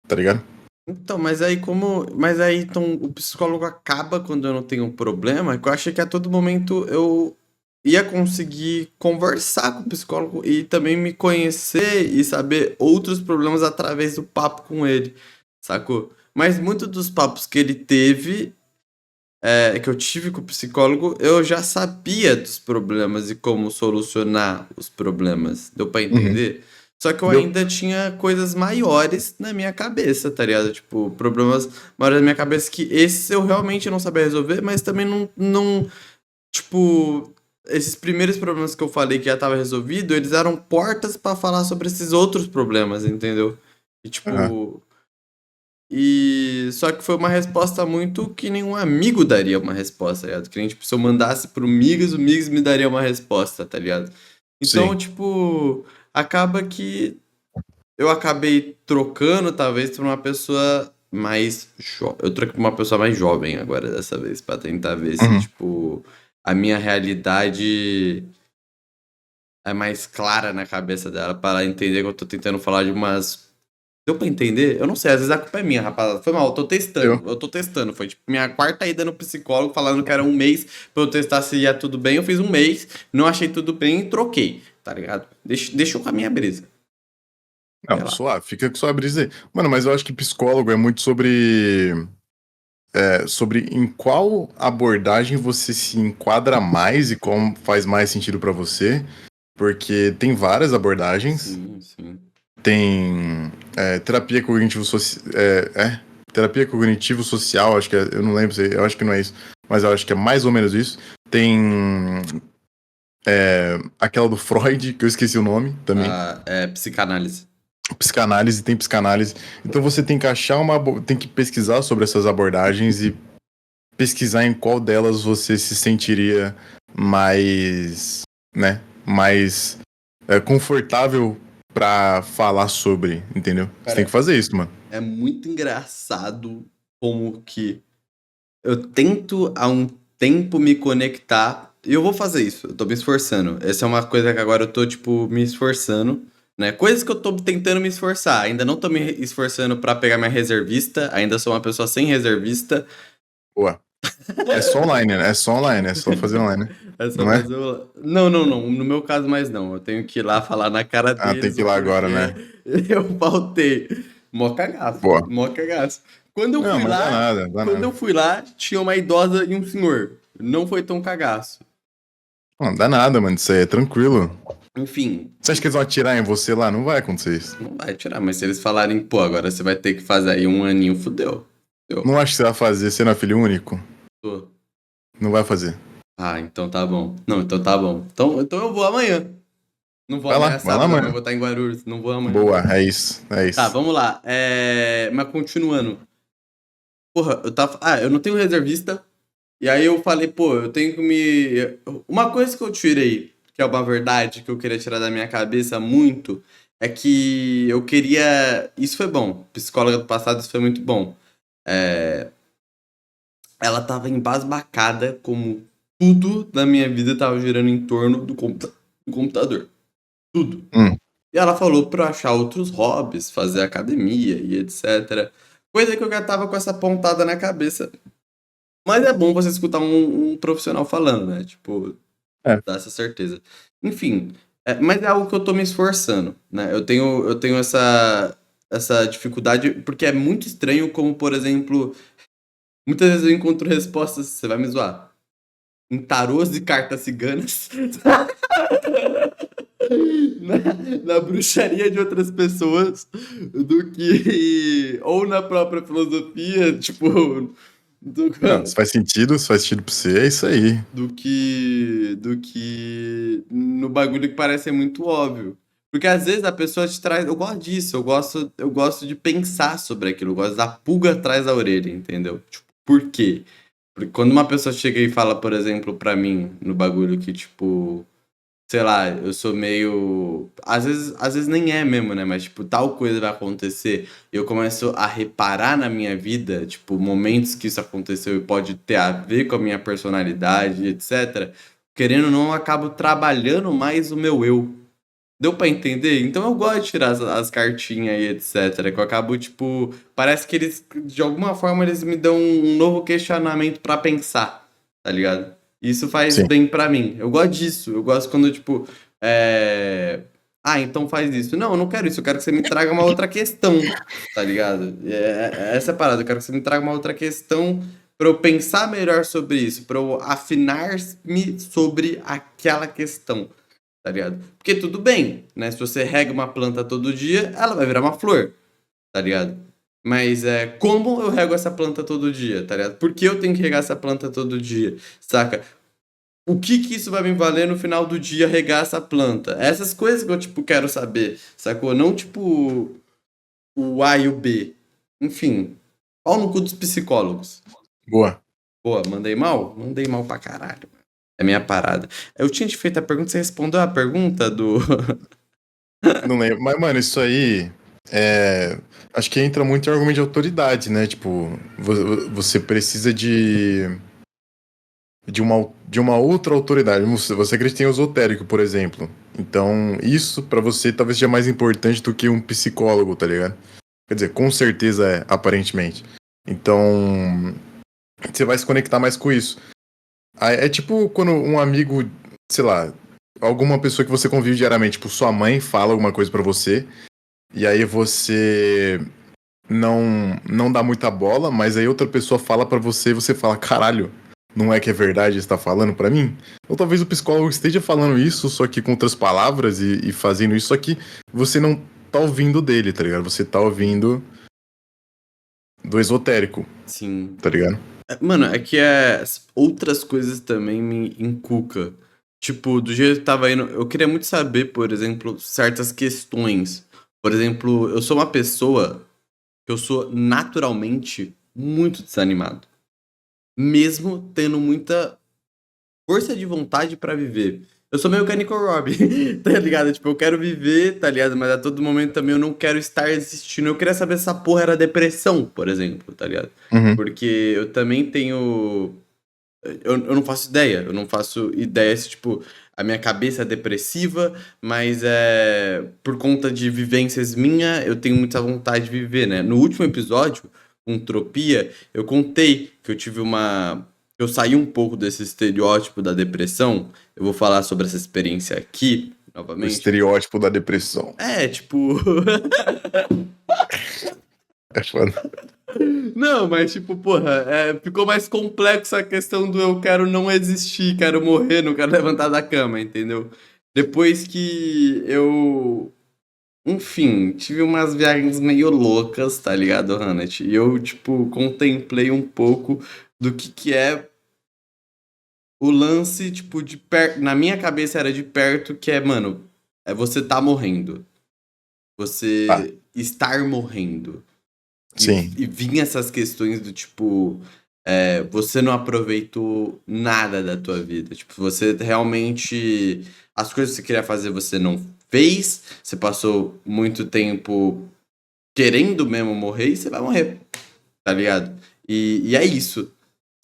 Tá ligado? Então, mas aí como. Mas aí então o psicólogo acaba quando eu não tenho um problema, que eu achei que a todo momento eu ia conseguir conversar com o psicólogo e também me conhecer e saber outros problemas através do papo com ele, sacou? Mas muitos dos papos que ele teve, que eu tive com o psicólogo, eu já sabia dos problemas e como solucionar os problemas. Deu pra Uhum. entender? Só que eu Deu. ainda tinha coisas maiores na minha cabeça, tá ligado? Tipo, problemas maiores na minha cabeça que esses eu realmente não sabia resolver, mas também não tipo, esses primeiros problemas que eu falei que já tava resolvido, eles eram portas pra falar sobre esses outros problemas, entendeu? E Aham. tipo, E só que foi uma resposta muito que nenhum amigo daria uma resposta, tá ligado? Que nem, tipo, se eu mandasse pro Migas, o Migas me daria uma resposta, tá ligado? Então, Sim. tipo, acaba que eu acabei trocando, talvez, pra uma pessoa mais eu troquei pra uma pessoa mais jovem agora dessa vez, pra tentar ver se, Uhum. tipo, a minha realidade é mais clara na cabeça dela, pra ela entender que eu tô tentando falar de umas. Deu pra entender? Eu não sei, às vezes a culpa é minha, rapaziada. Foi mal, Eu. eu tô testando. Foi tipo minha quarta ida no psicólogo, falando que era um mês pra eu testar se ia tudo bem. Eu fiz um mês, não achei tudo bem e troquei, tá ligado? Deixa eu com a minha brisa. Sei Não, lá. suave, fica com sua brisa aí. Mano, mas eu acho que psicólogo é muito sobre em qual abordagem você se enquadra mais e qual faz mais sentido pra você, porque tem várias abordagens. Sim, sim. Tem terapia cognitivo social. Terapia cognitivo social, acho que eu não lembro, eu acho que não é isso, mas eu acho que é mais ou menos isso. Tem aquela do Freud, que eu esqueci o nome também. Ah, é psicanálise. Psicanálise, tem psicanálise. Então você tem que achar tem que pesquisar sobre essas abordagens e pesquisar em qual delas você se sentiria mais, né, mais confortável pra falar sobre, entendeu? Você tem que Cara, fazer isso, mano. é muito engraçado como que eu tento há um tempo me conectar. E eu vou fazer isso, eu tô me esforçando. Essa é uma coisa que agora eu tô, tipo, me esforçando, né? Coisas que eu tô tentando me esforçar. Ainda não tô me esforçando pra pegar minha reservista, ainda sou uma pessoa sem reservista. Boa. É só online, né? É só online, é só fazer online, né? É só Não é? fazer o. Não, não, não. No meu caso, mais não. Eu tenho que ir lá falar na cara Ah, tem deles que ir o lá agora, porquê né? eu faltei. Mó cagaço. Boa. Mó cagaço. Quando eu Não, fui mas dá lá, nada, dá quando eu nada. fui lá, tinha uma idosa e um senhor. Não foi tão cagaço. Não dá nada, mano. Isso aí é tranquilo. Enfim, Você acha que eles vão atirar em você lá? Não vai acontecer isso. não vai tirar, mas se eles falarem, pô, agora você vai ter que fazer aí um aninho, fudeu. Fudeu. Não acho que você vai fazer, você não é filho único. Tô. Não vai fazer. Ah, então tá bom. Não, então tá bom. Então eu vou amanhã. Não vou amanhã Vai lá sábado, amanhã eu amanhã. vou estar em Guarulhos. Não vou amanhã, Boa, não. é isso, é Tá, isso. vamos lá. Mas continuando. Porra, eu tava. Ah, eu não tenho reservista. E aí eu falei, pô, eu tenho que me. Uma coisa que eu tirei, que é uma verdade que eu queria tirar da minha cabeça muito, é que eu queria. Isso foi bom. Psicóloga do passado, isso foi muito bom. É, ela tava embasbacada como tudo na minha vida tava girando em torno do computador. Tudo. Hum, E ela falou pra eu achar outros hobbies, fazer academia e etc. Coisa que eu já tava com essa pontada na cabeça. Mas é bom você escutar um profissional falando, né? Tipo, é. dá essa certeza. Enfim, mas é algo que eu tô me esforçando, né? Eu tenho essa dificuldade, porque é muito estranho como, por exemplo, muitas vezes eu encontro respostas, você vai me zoar, em tarôs e cartas ciganas. Na bruxaria de outras pessoas do que. Ou na própria filosofia, tipo. Do, Não, se faz sentido pra você, é isso aí. do que no bagulho que parece ser muito óbvio. Porque às vezes a pessoa te traz. Eu gosto disso, eu gosto de pensar sobre aquilo, eu gosto da pulga atrás da orelha, entendeu? Tipo, por quê? Porque quando uma pessoa chega e fala, por exemplo, pra mim, no bagulho que, tipo, sei lá, eu sou meio. Às vezes nem é mesmo, né? Mas, tipo, tal coisa vai acontecer. E eu começo a reparar na minha vida, tipo, momentos que isso aconteceu e pode ter a ver com a minha personalidade, etc. Querendo ou não, eu acabo trabalhando mais o meu eu. Deu pra entender? Então eu gosto de tirar as cartinhas e etc. Que eu acabo, tipo. Parece que eles, de alguma forma, eles me dão um novo questionamento pra pensar, tá ligado? Isso faz Sim, bem pra mim. Eu gosto disso. Eu gosto quando, tipo. Ah, então faz isso. Não, eu não quero isso. Eu quero que você me traga uma outra questão, tá ligado? Essa é a parada. Eu quero que você me traga uma outra questão pra eu pensar melhor sobre isso, pra eu afinar-me sobre aquela questão, tá ligado? Porque tudo bem, né? Se você rega uma planta todo dia, ela vai virar uma flor, tá ligado? Mas como eu rego essa planta todo dia, tá ligado? Por que eu tenho que regar essa planta todo dia, saca? O que que isso vai me valer no final do dia regar essa planta? Essas coisas que eu, tipo, quero saber, sacou? Não, tipo, o A e o B. Enfim, Pau no cu dos psicólogos. Boa. Pô, mandei mal? Mandei mal pra caralho. É minha parada. Eu tinha te feito a pergunta, você respondeu a pergunta do... Não lembro. Mas, mano, isso aí. Acho que entra muito em argumento de autoridade, né? Tipo, você precisa de uma outra autoridade. Você acredita em esotérico, por exemplo. Então, isso pra você talvez seja mais importante do que um psicólogo, tá ligado? Quer dizer, com certeza é, aparentemente. Então, você vai se conectar mais com isso. É tipo quando um amigo, sei lá, alguma pessoa que você convive diariamente, tipo, sua mãe fala alguma coisa pra você, e aí você não dá muita bola, mas aí outra pessoa fala pra você e você fala, caralho, não é que é verdade está falando pra mim? Ou talvez o psicólogo esteja falando isso, só que com outras palavras e fazendo isso, só que você não tá ouvindo dele, tá ligado? Você tá ouvindo do esotérico, Sim. tá ligado? Mano, é que outras coisas também me encuca. Tipo, do jeito que tava indo, eu queria muito saber, por exemplo, certas questões. Por exemplo, eu sou uma pessoa que eu sou naturalmente muito desanimado. Mesmo tendo muita força de vontade pra viver. Eu sou meio que a Nico Robbie, tá ligado? Tipo, eu quero viver, tá ligado? Mas a todo momento também eu não quero estar existindo. Eu queria saber se essa porra era depressão, por exemplo, tá ligado? Uhum. Porque eu também tenho. Eu não faço ideia. Eu não faço ideia se, tipo, a minha cabeça é depressiva, mas por conta de vivências minhas, eu tenho muita vontade de viver, né? No último episódio, com Tropia, eu contei que eu tive uma. Eu saí um pouco desse estereótipo da depressão. Eu vou falar sobre essa experiência aqui, O novamente. estereótipo da depressão. Tipo. É foda. Não, mas tipo, porra, ficou mais complexa a questão do eu quero não existir, quero morrer, não quero levantar da cama, entendeu? Depois que eu, enfim, tive umas viagens meio loucas, tá ligado, Hannet? E eu, tipo, contemplei um pouco do que é o lance, tipo, de perto. Na minha cabeça era de perto, que é, mano, é você tá morrendo. Tá, Você estar morrendo. sim. E vinha essas questões do tipo, você não aproveitou nada da tua vida. Tipo, você realmente. As coisas que você queria fazer, você não fez. Você passou muito tempo querendo mesmo morrer e você vai morrer, tá ligado? E é isso,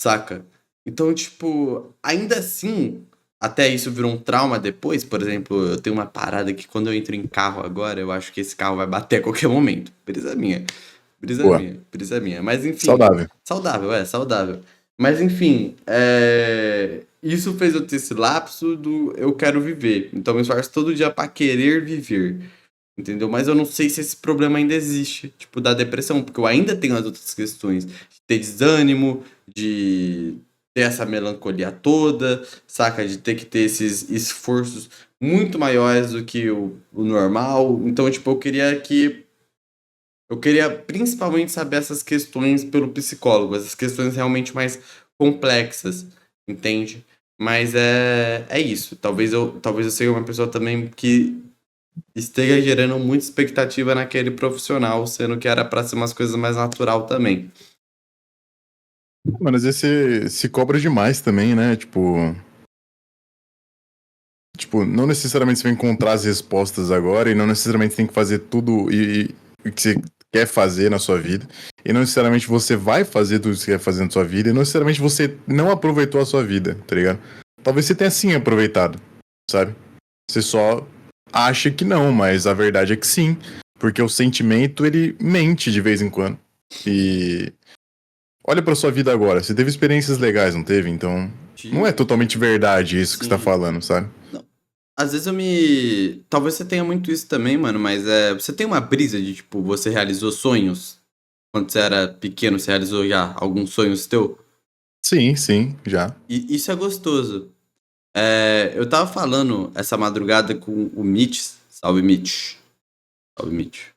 saca? Então, tipo, ainda assim, até isso virou um trauma depois. Por exemplo, eu tenho uma parada que quando eu entro em carro agora, eu acho que esse carro vai bater a qualquer momento. Brisa minha. Brisa Boa. minha, brisa minha. Mas enfim, Saudável. saudável, saudável. Mas enfim, isso fez eu ter esse lapso do eu quero viver. Então eu me esforço todo dia pra querer viver. Entendeu? Mas eu não sei se esse problema ainda existe, tipo, da depressão, porque eu ainda tenho as outras questões de ter desânimo, de ter essa melancolia toda, saca? De ter que ter esses esforços muito maiores do que o normal. Então, tipo, eu queria principalmente saber essas questões pelo psicólogo, essas questões realmente mais complexas, entende? Mas é isso. Talvez eu seja uma pessoa também que esteja gerando muita expectativa naquele profissional, sendo que era para ser umas coisas mais natural também. Mano, às vezes você se cobra demais também, né? Tipo, não necessariamente você vai encontrar as respostas agora e não necessariamente tem que fazer tudo o que você quer fazer na sua vida. E não necessariamente você vai fazer tudo que você quer fazer na sua vida e não necessariamente você não aproveitou a sua vida, tá ligado? Talvez você tenha sim aproveitado, sabe? Você só acha que não, mas a verdade é que sim. Porque o sentimento, ele mente de vez em quando. E olha pra sua vida agora. Você teve experiências legais, não teve? Então, não é Tive, totalmente verdade isso que você tá sim. falando, sabe? Não, às vezes eu talvez você tenha muito isso também, mano, mas você tem uma brisa de, tipo, você realizou sonhos? Quando você era pequeno, você realizou já alguns sonhos teu? Sim, sim, já. E isso é gostoso. Eu tava falando essa madrugada com o Mitch, salve Mitch, salve Mitch,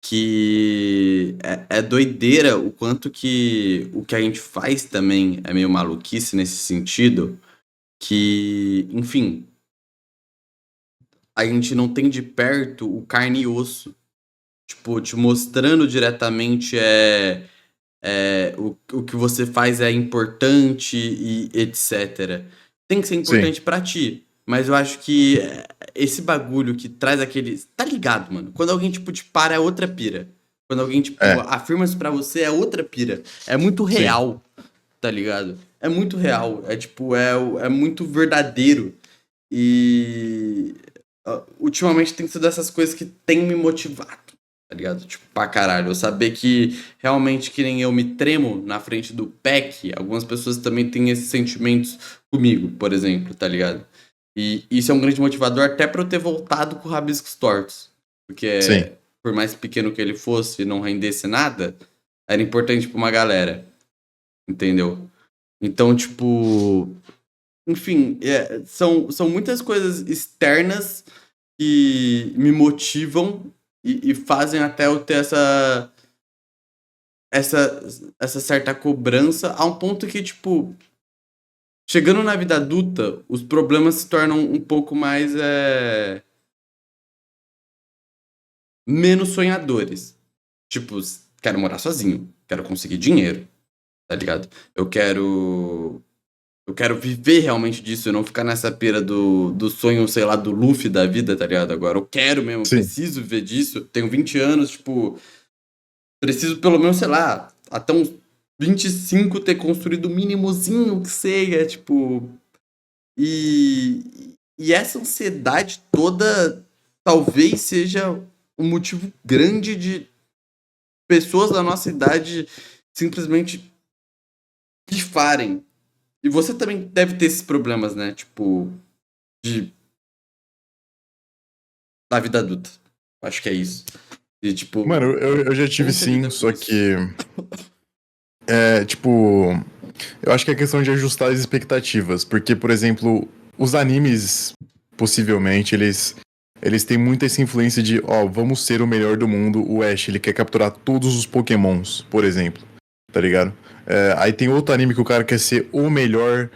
que é doideira o quanto que o que a gente faz também é meio maluquice nesse sentido, que, enfim, a gente não tem de perto o carne e osso. tipo, te mostrando diretamente o que você faz é importante e etc. Tem que ser Sim, importante pra ti. Mas eu acho que esse bagulho que traz aquele. Tá ligado, mano? Quando alguém, tipo, te para é outra pira. Quando alguém, tipo, é, afirma isso pra você é outra pira. É muito sim. real, tá ligado? É muito real. É tipo, é muito verdadeiro. E ultimamente tem sido essas coisas que tem me motivado, tá ligado? Tipo, pra caralho. Eu saber que realmente que nem eu me tremo na frente do PEC, algumas pessoas também têm esses sentimentos comigo, por exemplo, tá ligado? E isso é um grande motivador até pra eu ter voltado com o Rabiscos Tortos. Sim. Porque por mais pequeno que ele fosse e não rendesse nada, era importante pra uma galera, entendeu? Então, tipo, enfim, são muitas coisas externas que me motivam e fazem até eu ter essa, essa certa cobrança a um ponto que, tipo, chegando na vida adulta, os problemas se tornam um pouco mais menos sonhadores. Tipo, quero morar sozinho, quero conseguir dinheiro, tá ligado? Eu quero Eu quero viver realmente disso e não ficar nessa pira do sonho, sei lá, do Luffy da vida, tá ligado? Agora, eu quero mesmo, eu Sim. preciso viver disso. Tenho 20 anos, tipo, preciso pelo menos, sei lá, até uns 25 ter construído o mínimozinho que seja, tipo. E essa ansiedade toda talvez seja um motivo grande de pessoas da nossa idade simplesmente pifarem. E você também deve ter esses problemas, né? Tipo, de da vida adulta. Acho que é isso. E, tipo, Mano, eu já como tive você sim, lida com só isso? que. É, tipo. Eu acho que é questão de ajustar as expectativas. Porque, por exemplo, os animes, possivelmente, eles têm muita essa influência de, ó, vamos ser o melhor do mundo. O Ash, ele quer capturar todos os Pokémons, por exemplo. Tá ligado? É, aí tem outro anime que o cara quer ser o melhor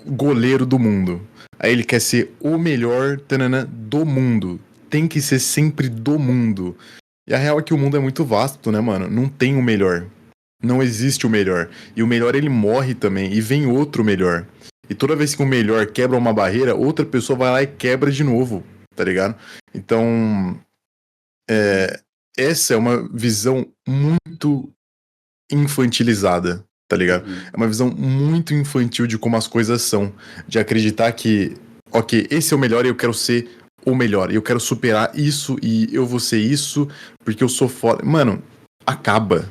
goleiro do mundo. Aí ele quer ser o melhor tanana, do mundo. Tem que ser sempre do mundo. E a real é que o mundo é muito vasto, né, mano? Não tem o melhor. Não existe o melhor. E o melhor ele morre também. E vem outro melhor. E toda vez que o melhor quebra uma barreira, outra pessoa vai lá e quebra de novo. Tá ligado? Então, essa é uma visão muito infantilizada. Tá ligado? Uhum. É uma visão muito infantil de como as coisas são. De acreditar que, ok, esse é o melhor e eu quero ser o melhor. E eu quero superar isso e eu vou ser isso porque eu sou foda. Mano, acaba.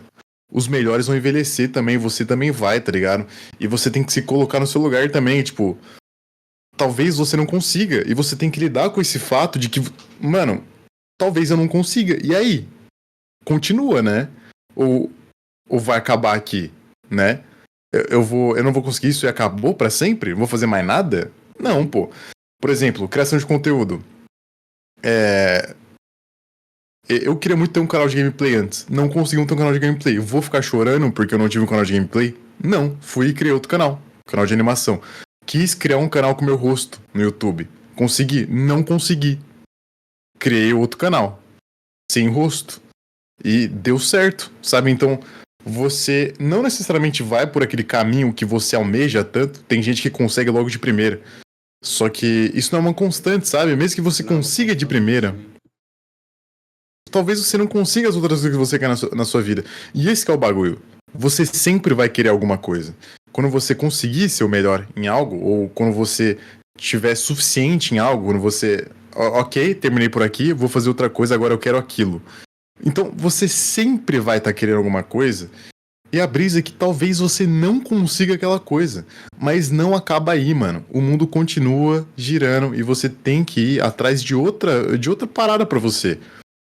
Os melhores vão envelhecer também, você também vai, tá ligado? E você tem que se colocar no seu lugar também, tipo, talvez você não consiga, e você tem que lidar com esse fato de que, mano, talvez eu não consiga. E aí? Continua, né? Ou, ou vai acabar aqui, né? Eu não vou conseguir isso e acabou pra sempre? Não vou fazer mais nada? Não, pô. Por exemplo, criação de conteúdo. É, eu queria muito ter um canal de gameplay antes. Não consegui ter um canal de gameplay. Vou ficar chorando porque eu não tive um canal de gameplay? Não. Fui e criei outro canal. Canal de animação. Quis criar um canal com meu rosto no YouTube. Consegui? Não consegui. Criei outro canal. Sem rosto. E deu certo, sabe? Então, você não necessariamente vai por aquele caminho que você almeja tanto. Tem gente que consegue logo de primeira. Só que isso não é uma constante, sabe? Mesmo que você Não é uma consiga de constante, primeira, sim. talvez você não consiga as outras coisas que você quer na sua vida. E esse que é o bagulho. Você sempre vai querer alguma coisa. Quando você conseguir ser o melhor em algo, ou quando você tiver suficiente em algo, quando você. Ok, terminei por aqui, vou fazer outra coisa, agora eu quero aquilo. Então você sempre vai estar querendo alguma coisa. E a brisa é que talvez você não consiga aquela coisa. Mas não acaba aí, mano. O mundo continua girando e você tem que ir atrás de outra parada pra você.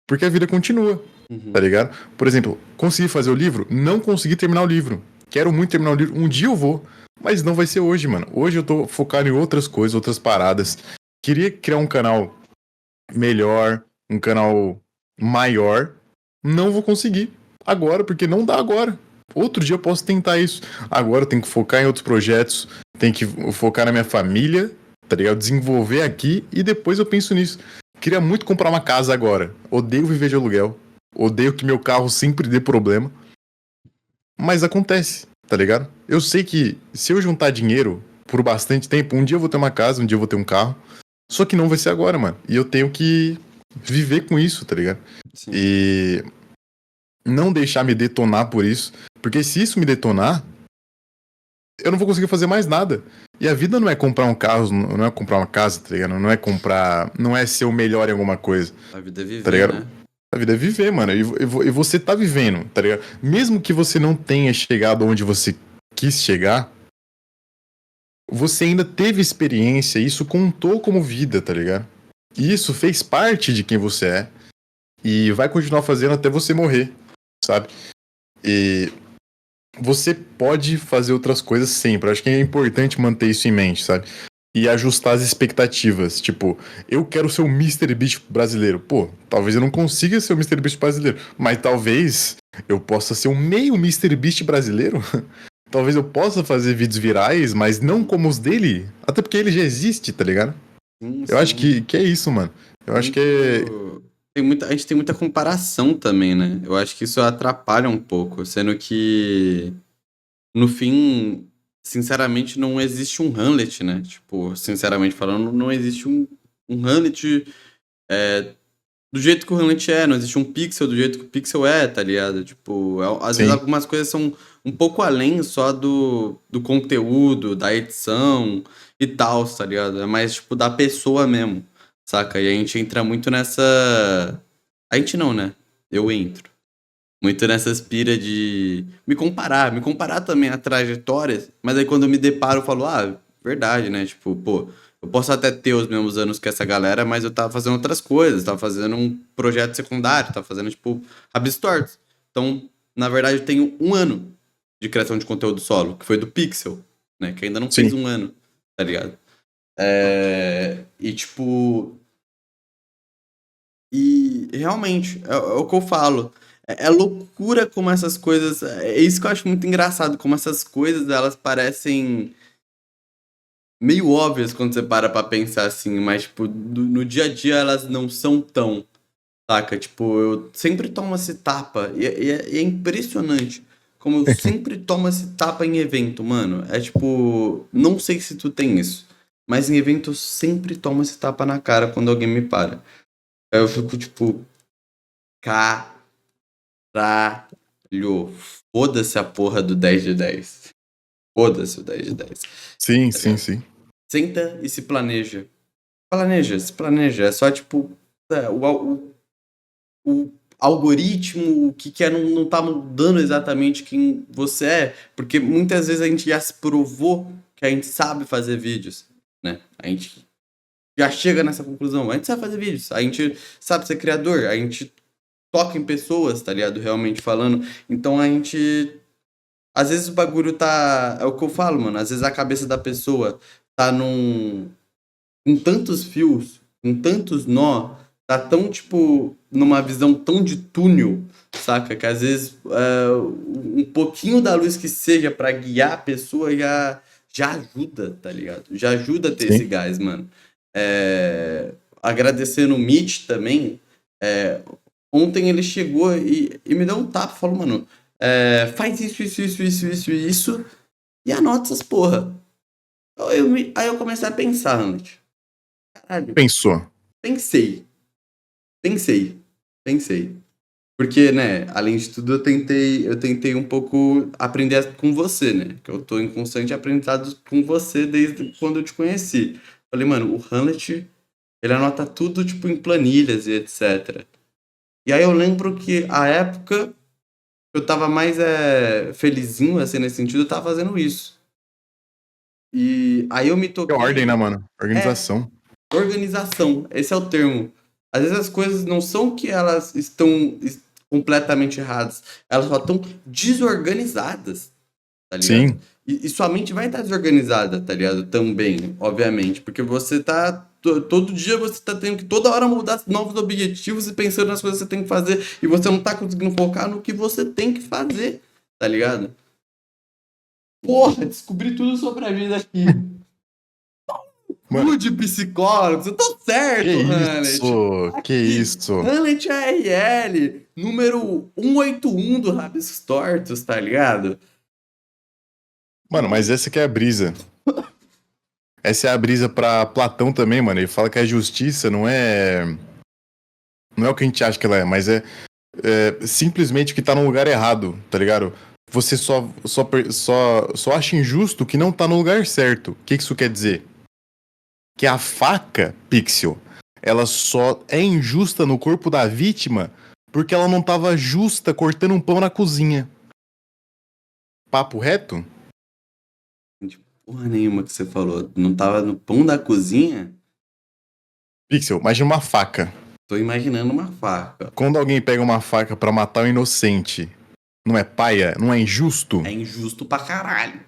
Porque a vida continua, tá Uhum. ligado? Por exemplo, consegui fazer o livro? Não consegui terminar o livro. Quero muito terminar o livro. Um dia eu vou. Mas não vai ser hoje, mano. Hoje eu tô focado em outras coisas, outras paradas. Queria criar um canal melhor, um canal maior. Não vou conseguir agora, porque não dá agora. Outro dia eu posso tentar isso. Agora eu tenho que focar em outros projetos, tenho que focar na minha família, tá ligado? Desenvolver aqui e depois eu penso nisso. queria muito comprar uma casa agora. Odeio viver de aluguel. Odeio que meu carro sempre dê problema. Mas acontece, tá ligado? Eu sei que se eu juntar dinheiro por bastante tempo, um dia eu vou ter uma casa, um dia eu vou ter um carro. Só que não vai ser agora, mano. E eu tenho que viver com isso, tá ligado? Sim. E não deixar me detonar por isso. Porque se isso me detonar, eu não vou conseguir fazer mais nada. E a vida não é comprar um carro, não é comprar uma casa, tá ligado? Não é comprar. Não é ser o melhor em alguma coisa. A vida é viver, tá ligado? né? A vida é viver, mano. E você tá vivendo, tá ligado? Mesmo que você não tenha chegado onde você quis chegar, você ainda teve experiência, isso contou como vida, tá ligado? E isso fez parte de quem você é. E vai continuar fazendo até você morrer, sabe? E você pode fazer outras coisas sempre. Eu acho que é importante manter isso em mente, sabe? E ajustar as expectativas. Tipo, eu quero ser o Mr. Beast brasileiro. Pô, talvez eu não consiga ser o Mr. Beast brasileiro, mas talvez eu possa ser um meio Mr. Beast brasileiro. Talvez eu possa fazer vídeos virais, mas não como os dele. Até porque ele já existe, tá ligado? Sim, Eu acho sim. que é isso, mano. Eu acho que é. A gente tem muita comparação também, né? Eu acho que isso atrapalha um pouco, sendo que, no fim, sinceramente, não existe um Hamlet, né? Tipo, sinceramente falando, não existe um Hamlet do jeito que o Hamlet é, não existe um Pixel do jeito que o Pixel é, tá ligado? Tipo, às vezes Sim. algumas coisas são um pouco além só do conteúdo, da edição e tal, tá ligado? É mais, tipo, da pessoa mesmo, saca? E a gente entra muito nessa... A gente não, né? Eu entro. Muito nessa aspira de me comparar também a trajetórias, mas aí quando eu me deparo eu falo, ah, verdade, né? Tipo, pô, eu posso até ter os mesmos anos que essa galera, mas eu tava fazendo outras coisas, tava fazendo um projeto secundário, tava fazendo, tipo, Rabisco Tortos. Então, na verdade, eu tenho 1 ano de criação de conteúdo solo, que foi do Pixel, né? Que ainda não fez Sim. 1 ano, tá ligado? E, tipo, e realmente, é o que eu falo. É loucura como essas coisas. É isso que eu acho muito engraçado, como essas coisas elas parecem meio óbvias quando você para pra pensar assim, mas tipo, no dia a dia elas não são tão, saca? Tipo, eu sempre tomo esse tapa, e é impressionante como eu sempre tomo esse tapa em evento, mano. É tipo, não sei se tu tem isso, mas em evento eu sempre tomo esse tapa na cara quando alguém me para. Aí eu fico tipo, caralho. Foda-se a porra do 10 de 10. Foda-se o 10 de 10. Sim, Tá sim, ligado? sim. Senta e se planeja. Se planeja. É só tipo. O algoritmo, o que é, não tá mudando exatamente quem você é. Porque muitas vezes a gente já se provou que a gente sabe fazer vídeos, né? A gente já chega nessa conclusão. A gente sabe fazer vídeos. A gente sabe ser criador. A gente toca em pessoas, tá ligado? Realmente falando. Então a gente. Às vezes o bagulho tá. É o que eu falo, mano. Às vezes a cabeça da pessoa tá com tantos fios, com tantos nó, tá tão, tipo, numa visão tão de túnel, saca? Que às vezes um pouquinho da luz que seja pra guiar a pessoa já ajuda, tá ligado? Já ajuda a ter esse Sim. gás, mano. Agradecendo o Mitch também. Ontem ele chegou e me deu um tapa, falou, mano, faz isso, e anota essas porra. Aí eu comecei a pensar, Hamlet. Caralho, Pensou. pensei, pensei, pensei. Porque, né, além de tudo, eu tentei um pouco aprender com você, né? Que eu tô em constante aprendizado com você desde quando eu te conheci. Falei, mano, o Hamlet, ele anota tudo, tipo, em planilhas e etc. E aí eu lembro que a época eu tava mais felizinho, assim, nesse sentido, eu tava fazendo isso. E aí eu me É ordem, né, toquei, mano? é, Organização. organização, esse é o termo. Às vezes as coisas não são que elas estão completamente erradas, elas só estão desorganizadas, tá ligado? Sim. E sua mente vai estar desorganizada, tá ligado? Também, obviamente, porque você tá todo dia você tá tendo que toda hora mudar novos objetivos e pensando nas coisas que você tem que fazer e você não tá conseguindo focar no que você tem que fazer, tá ligado? Porra, descobri tudo sobre a vida aqui. Mano, de psicólogos. Eu tô certo, que Hamlet. isso? Que Aqui, isso? Hamlet ARL, número 181 do Rabiscos Tortos, tá ligado? Mano, mas essa que é a brisa. Essa é a brisa pra Platão também, mano. Ele fala que a justiça não é. Não é o que a gente acha que ela é, mas é simplesmente que tá no lugar errado, tá ligado? Você só acha injusto o que não tá no lugar certo. O que isso quer dizer? Que a faca, Pixel, ela só é injusta no corpo da vítima porque ela não tava justa cortando um pão na cozinha. Papo reto? De porra nenhuma que você falou. Não tava no pão da cozinha? Pixel, imagina uma faca. Tô imaginando uma faca. Quando alguém pega uma faca pra matar um inocente, não é paia? Não é injusto? É injusto pra caralho.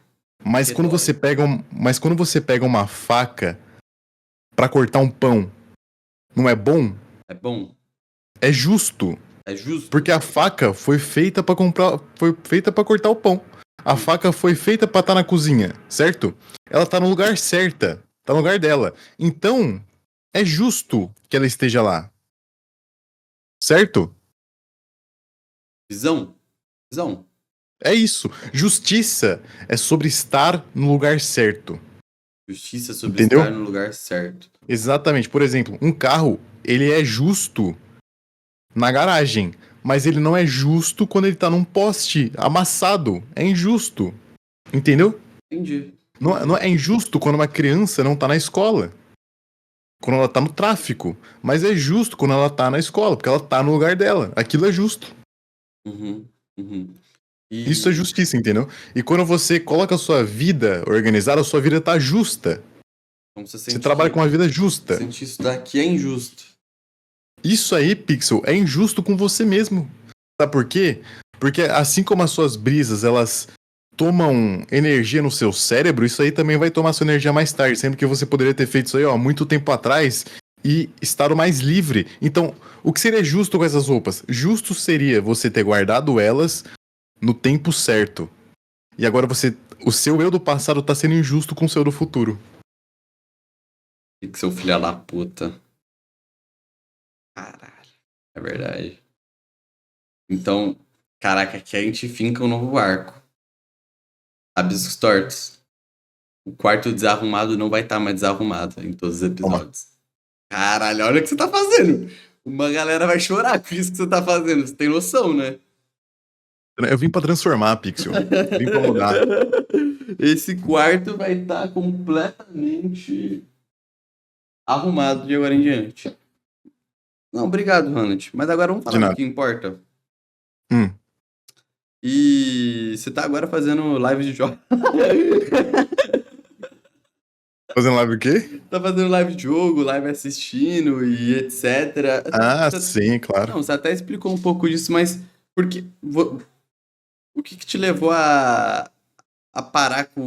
Mas Porque dói. mas quando você pega uma faca pra cortar um pão, não é bom? É bom? É justo, É justo? porque a faca foi feita para cortar o pão. A faca foi feita pra estar na cozinha, certo? Ela tá no lugar certa, tá no lugar dela. Então, é justo que ela esteja lá. Certo? Visão? Visão. É isso. Justiça é sobre estar no lugar certo. Justiça sobre estar Entendeu? no lugar certo. Exatamente. Por exemplo, um carro, ele é justo na garagem, mas ele não é justo quando ele tá num poste amassado. É injusto. Entendeu? Entendi. Não é injusto quando uma criança não tá na escola. Quando ela tá no tráfico. Mas é justo quando ela tá na escola, porque ela tá no lugar dela. Aquilo é justo. Uhum. Uhum. Isso é E justiça, entendeu? E quando você coloca a sua vida organizada, a sua vida tá justa. como você Você sente trabalha com que uma vida justa. sente isso daqui é injusto. Isso aí, Pixel, é injusto com você mesmo. Sabe por quê? Porque assim como as suas brisas, elas tomam energia no seu cérebro, isso aí também vai tomar sua energia mais tarde, sendo que você poderia ter feito isso aí, ó, muito tempo atrás e estado mais livre. Então, o que seria justo com essas roupas? Justo seria você ter guardado elas no tempo certo. E agora o seu eu do passado tá sendo injusto com o seu do futuro. E que seu filho da puta. Caralho. É verdade. Então, caraca, aqui a gente finca um novo arco. Abiscos tortos. O quarto desarrumado não vai estar mais desarrumado em todos os Toma. episódios. Caralho, olha o que você tá fazendo. Uma galera vai chorar com isso que você tá fazendo. Você tem noção, né? Eu vim pra transformar, Pixel. Vim pra mudar. Esse quarto vai estar completamente arrumado de agora em diante. Não, obrigado, Ronald. Mas agora vamos De falar do nada. que importa. Hum. E você tá agora fazendo live de jogos. Fazendo live o quê? Tá fazendo live de jogo, live assistindo e etc. Ah, Você- sim, claro. Não, você até explicou um pouco disso, mas porque, o que te levou a parar com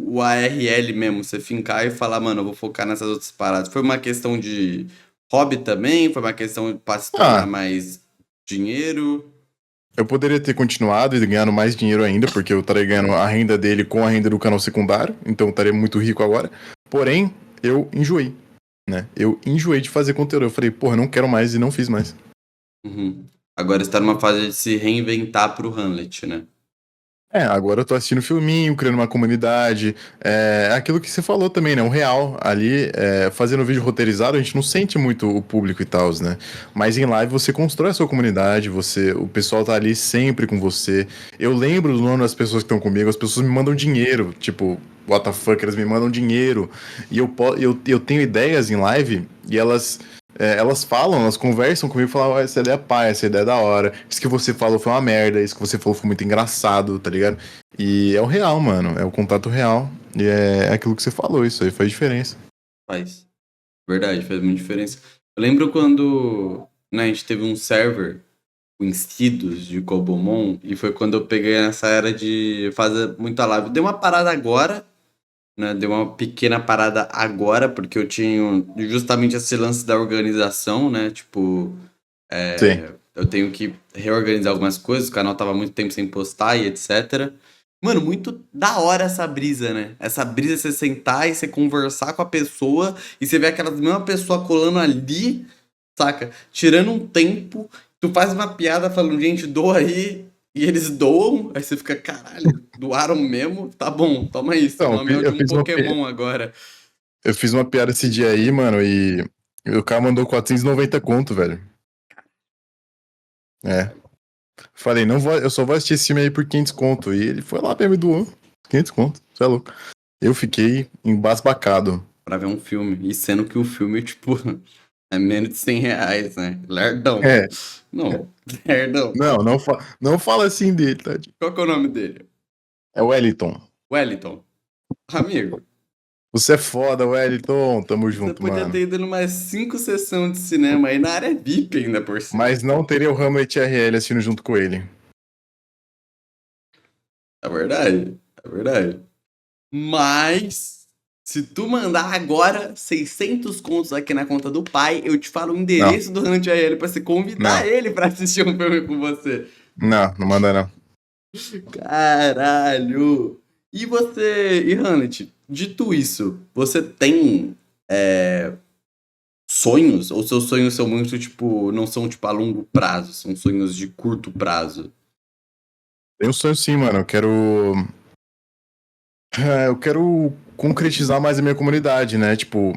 o ARL mesmo? Você fincar e falar, mano, eu vou focar nessas outras paradas. Foi uma questão de hobby também? Foi uma questão pra se tornar Ah, mais dinheiro? eu poderia ter continuado e ganhando mais dinheiro ainda, porque eu estaria ganhando a renda dele com a renda do canal secundário, então eu estaria muito rico agora. Porém, eu enjoei, né? Eu enjoei de fazer conteúdo. Eu falei, porra, não quero mais e não fiz mais. Uhum. Agora está numa fase de se reinventar pro Hamlet, né? Agora eu tô assistindo filminho, criando uma comunidade. Aquilo que você falou também, né? O real ali, fazendo vídeo roteirizado, a gente não sente muito o público e tal, né? Mas em live você constrói a sua comunidade, o pessoal tá ali sempre com você. Eu lembro do nome das pessoas que estão comigo, as pessoas me mandam dinheiro, tipo, what the fuck, elas me mandam dinheiro. E eu tenho ideias em live e elas falam, elas conversam comigo e falam, "Ó, essa ideia é pá, essa ideia é da hora. Isso que você falou foi uma merda, isso que você falou foi muito engraçado, tá ligado? E é o real, mano. É o contato real. E é aquilo que você falou, isso aí faz diferença. Faz. Verdade, faz muita diferença. Eu lembro quando, né, a gente teve um server conhecidos de Cobomon e foi quando eu peguei essa era de fazer muita live. Deu uma parada agora, né? Deu uma pequena parada agora, porque eu tinha justamente esse lance da organização, né? Tipo, Sim. eu tenho que reorganizar algumas coisas, o canal tava muito tempo sem postar e etc. Mano, muito da hora essa brisa, né? Essa brisa é você sentar e você conversar com a pessoa e você vê aquela mesma pessoa colando ali, saca? Tirando um tempo, tu faz uma piada falando, gente, doa aí, e eles doam, aí você fica, caralho, doaram mesmo? Tá bom, toma isso, seu Então, nome é de eu um fiz Pokémon agora. eu fiz uma piada esse dia aí, mano, e o cara mandou 490 conto, velho. É. Falei, não vou, eu só vou assistir esse filme aí por 500 conto. E ele foi lá mesmo e doou 500 conto. Você é louco. Eu fiquei embasbacado. Pra ver um filme, e sendo que o filme, tipo, é menos de R$ 100, né? Lerdão. É. Não, lerdão. Não, não fala assim dele, tadinho. Qual que é o nome dele? É o Wellington. Wellington. Amigo, Você é foda, Wellington. Tamo você junto, podia ter mano. ido em umas 5 sessões de cinema aí na área VIP ainda por cima. Mas não teria o Hamlet RL assistindo junto com ele. É verdade, é verdade. Mas, se tu mandar agora 600 contos aqui na conta do pai, eu te falo o Não, endereço do Hunt ele pra você convidar não. ele pra assistir um filme com você. Não, não manda não. Caralho! E você, e Hannet, dito isso, você tem sonhos? Ou seus sonhos são muito, tipo, não são, tipo, a longo prazo, são sonhos de curto prazo? Tem um sonho sim, mano. Eu quero concretizar mais a minha comunidade, né? Tipo,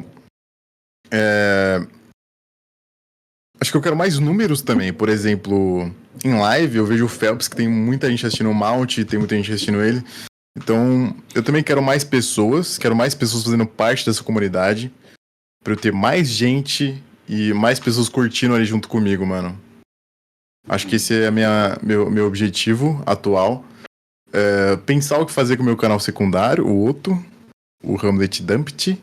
acho que eu quero mais números também. Por exemplo, em live eu vejo o Phelps, que tem muita gente assistindo o Mount, tem muita gente assistindo ele. Então, eu também quero mais pessoas fazendo parte dessa comunidade, pra eu ter mais gente e mais pessoas curtindo ali junto comigo, mano. Acho que esse é meu objetivo atual. Pensar o que fazer com o meu canal secundário, o outro, o Hamlet Dumpty,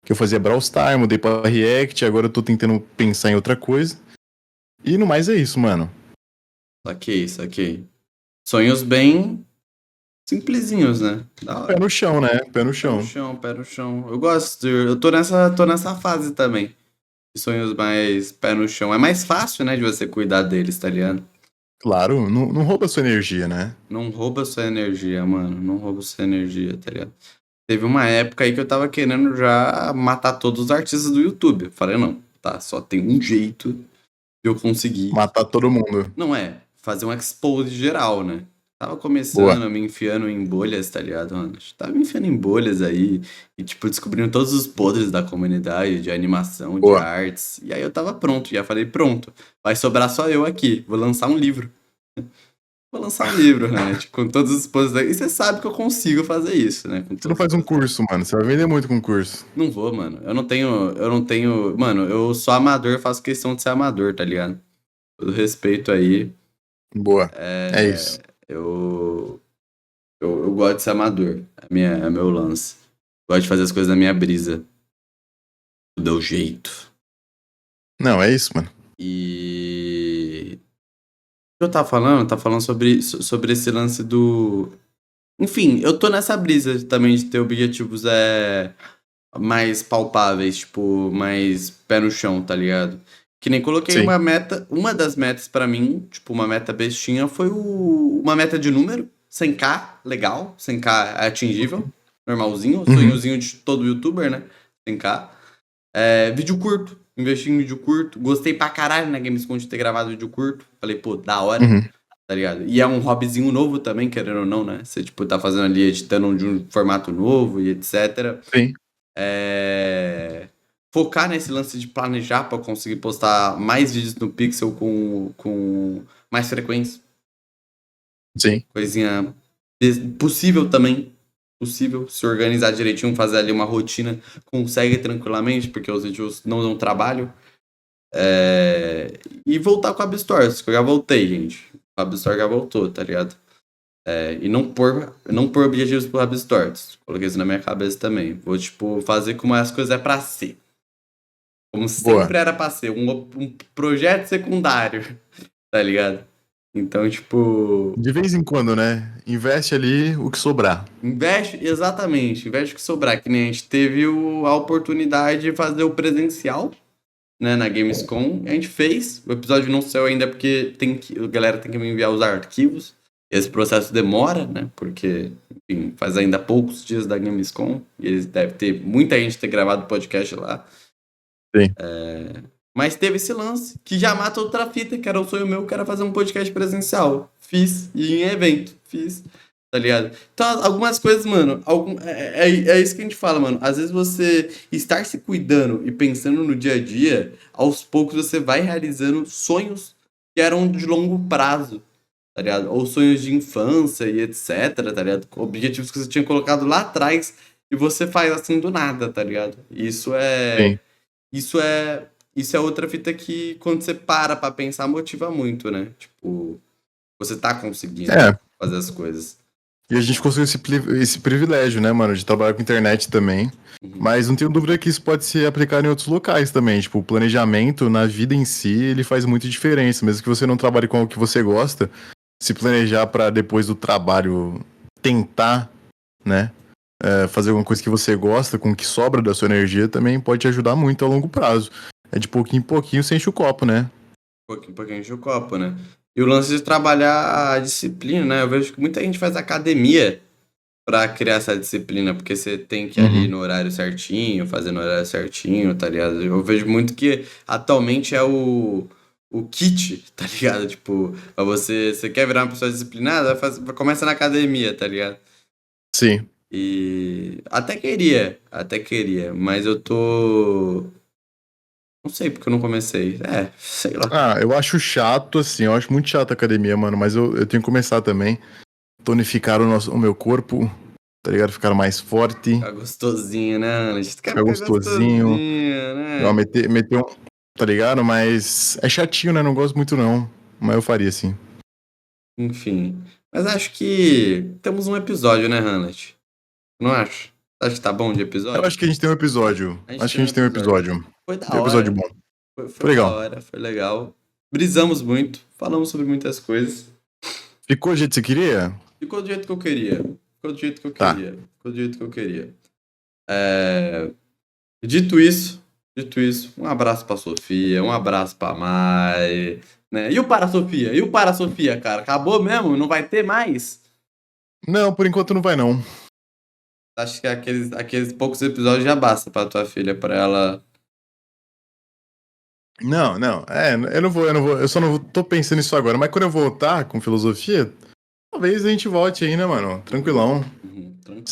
que eu fazia Brawl Stars, mudei pra React, agora eu tô tentando pensar em outra coisa. E no mais é isso, mano. Saquei, saquei. Sonhos bem simplesinhos, né? Da Pé hora. no chão, né? Pé no Pé no chão. chão, pé no chão. Eu gosto, eu tô nessa fase também. De sonhos mais pé no chão. É mais fácil, né, de você cuidar deles, tá ligado? Claro, não rouba sua energia, né? Não rouba sua energia, mano. Não rouba sua energia, tá ligado? Teve uma época aí que eu tava querendo já matar todos os artistas do YouTube. Eu falei, não, tá, só tem um jeito de eu conseguir. Matar todo mundo. Não é, fazer um expose geral, né? Tava Boa. começando, me enfiando em bolhas, tá ligado, mano? Tava me enfiando em bolhas aí e, tipo, descobrindo todos os podres da comunidade, de animação, de Boa. artes. E aí eu tava pronto, já falei, pronto, vai sobrar só eu aqui, vou lançar um livro. Vou lançar um livro, né? Tipo, com todos os posts. E você sabe que eu consigo fazer isso, né? Com Você não todos os faz um posts. curso, mano. Você vai vender muito com curso. Não vou, mano. Eu não tenho. Mano, eu sou amador, faço questão de ser amador, tá ligado? Todo respeito aí. Boa. É isso. Eu, eu gosto de ser amador. É meu lance. Gosto de fazer as coisas na minha brisa. Do meu jeito. Não, é isso, mano. E. O que eu tava falando? Eu tava falando sobre esse lance do. Enfim, eu tô nessa brisa também de ter objetivos mais palpáveis, tipo, mais pé no chão, tá ligado? Que nem coloquei Sim. uma meta, uma das metas pra mim, tipo, uma meta bestinha, foi uma meta de número, 100k, legal, 100k é atingível, normalzinho, Uhum. sonhozinho de todo youtuber, né? 100k. Vídeo curto, investi em vídeo curto, gostei pra caralho na Gamescom de ter gravado vídeo curto, falei, pô, da hora, Uhum. tá ligado? E é um hobbyzinho novo também, querendo ou não, né? Você, tipo, tá fazendo ali, editando de um formato novo e etc. Sim. Focar nesse lance de planejar para conseguir postar mais vídeos no Pixel com mais frequência. Sim. Coisinha possível também. Possível se organizar direitinho, fazer ali uma rotina, consegue tranquilamente, porque os vídeos não dão trabalho. E voltar com a Abstores, que eu já voltei, gente. A Abstore já voltou, tá ligado? E não pôr objetivos pro Abstores. Coloquei isso na minha cabeça também. Vou, tipo, fazer como as coisas é pra ser. Como Boa. sempre era pra ser, um projeto secundário, tá ligado? Então, tipo, De vez em quando, né? Investe ali o que sobrar. investe o que sobrar, que nem a gente teve a oportunidade de fazer o presencial, né, na Gamescom, a gente fez, o episódio não saiu ainda porque a galera tem que me enviar os arquivos, Esse processo demora, né? Porque, enfim, faz ainda poucos dias da Gamescom e eles devem ter muita gente ter gravado podcast lá. Sim. Mas teve esse lance que já mata outra fita, que era o sonho meu, que era fazer um podcast presencial. Fiz, e em evento, fiz, tá ligado? Então, algumas coisas, mano, é isso que a gente fala, mano. Às vezes você estar se cuidando e pensando no dia a dia, aos poucos você vai realizando sonhos que eram de longo prazo, tá ligado? Ou sonhos de infância e etc, tá ligado? Objetivos que você tinha colocado lá atrás e você faz assim do nada, tá ligado? Sim. Isso é, isso é outra fita que, quando você para pra pensar, motiva muito, né? Tipo, você tá conseguindo É. fazer as coisas. E a gente conseguiu esse privilégio, né, mano, de trabalhar com internet também. Uhum. Mas não tenho dúvida que isso pode ser aplicado em outros locais também. Tipo, o planejamento na vida em si, ele faz muita diferença. Mesmo que você não trabalhe com o que você gosta, se planejar pra depois do trabalho tentar, né, fazer alguma coisa que você gosta, com o que sobra da sua energia, também pode te ajudar muito a longo prazo. É de pouquinho em pouquinho você enche o copo, né? Pouquinho enche o copo, né? E o lance de trabalhar a disciplina, né? Eu vejo que muita gente faz academia pra criar essa disciplina, porque você tem que ir ali Uhum. no horário certinho, fazer no horário certinho, tá ligado? Eu vejo muito que atualmente é o kit, tá ligado? Tipo, pra você quer virar uma pessoa disciplinada, começa na academia, tá ligado? Sim. E até queria, mas eu tô. Não sei porque eu não comecei. É, sei lá. Ah, eu acho chato, assim, eu acho muito chato a academia, mano, mas eu tenho que começar também. Tonificar o meu corpo, tá ligado? Ficar mais forte, Ficar gostosinho, né, Ana? A gente quer ficar ficar gostosinho, gostosinho, ó, né? meter um, tá ligado? Mas é chatinho, né? Não gosto muito não, mas eu faria sim. Enfim. Mas acho que temos um episódio, né, Hannet? Não acho? Acho que tá bom de Eu episódio? acho que a gente tem um episódio. A gente Acho tem que a um gente tem um episódio. episódio. Foi da Tem um episódio hora. bom. Foi Foi da legal. hora, foi legal. Brisamos muito, falamos sobre muitas coisas. Ficou do jeito que você queria? Ficou do jeito que eu queria. Ficou do jeito que eu Tá. queria. Ficou do jeito que eu queria. É... Dito isso, um abraço pra Sofia, um abraço pra Mai, né? E o Para Sofia? E o Para Sofia, cara? Acabou mesmo? Não vai ter mais? Não, por enquanto não vai não. Acho que aqueles poucos episódios já basta pra tua filha, pra ela. Não, não. Eu só não tô pensando nisso agora. Mas quando eu voltar com filosofia, talvez a gente volte aí, né, mano? Tranquilão. Tranquilo.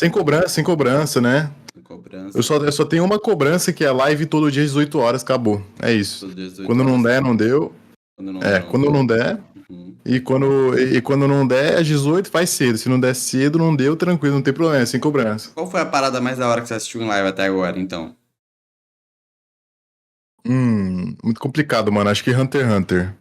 Sem cobrança, né? Sem Eu cobrança. só, eu só tenho uma cobrança que é live todo dia às 18 horas, acabou. É isso. Todo dia 18 Quando não horas. der, não deu. Quando não der, É, não quando não deu. der. Uhum. E quando não der, às 18 faz cedo. Se não der cedo, não deu, tranquilo, não tem problema, sem cobrança. Qual foi a parada mais da hora que você assistiu em live até agora, então? Muito complicado, mano. Acho que Hunter x Hunter.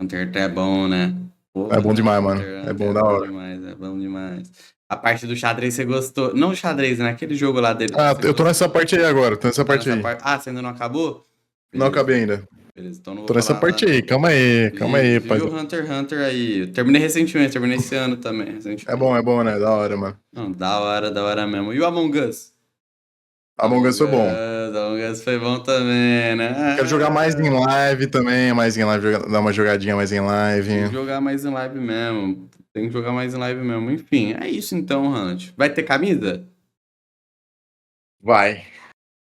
Hunter x Hunter é bom, né? É Porra, bom demais, mano. Hunter x É Hunter bom é da bom hora. demais, é bom demais. A parte do xadrez você gostou? Não o xadrez, né? Aquele jogo lá dele Ah, você eu tô gostou? nessa parte aí agora, tô nessa Tá parte nessa aí. parte? Ah, você ainda não acabou? Não Beleza, acabei ainda. beleza. Então não vou Tô nessa falar nada, parte aí, não. calma aí, Vi pai. o Hunter x Hunter aí. Eu terminei recentemente, terminei esse ano também, recentemente. É bom, né? Da hora, mano. Não, da hora mesmo. E o Among Us? Among Us foi bom. Among Us foi bom também, né? Quero jogar mais em live também, dar uma jogadinha mais em Tem que live. jogar mais em live mesmo. Tem que jogar mais em live mesmo. Enfim, é isso então, Hunt. Vai ter camisa? Vai.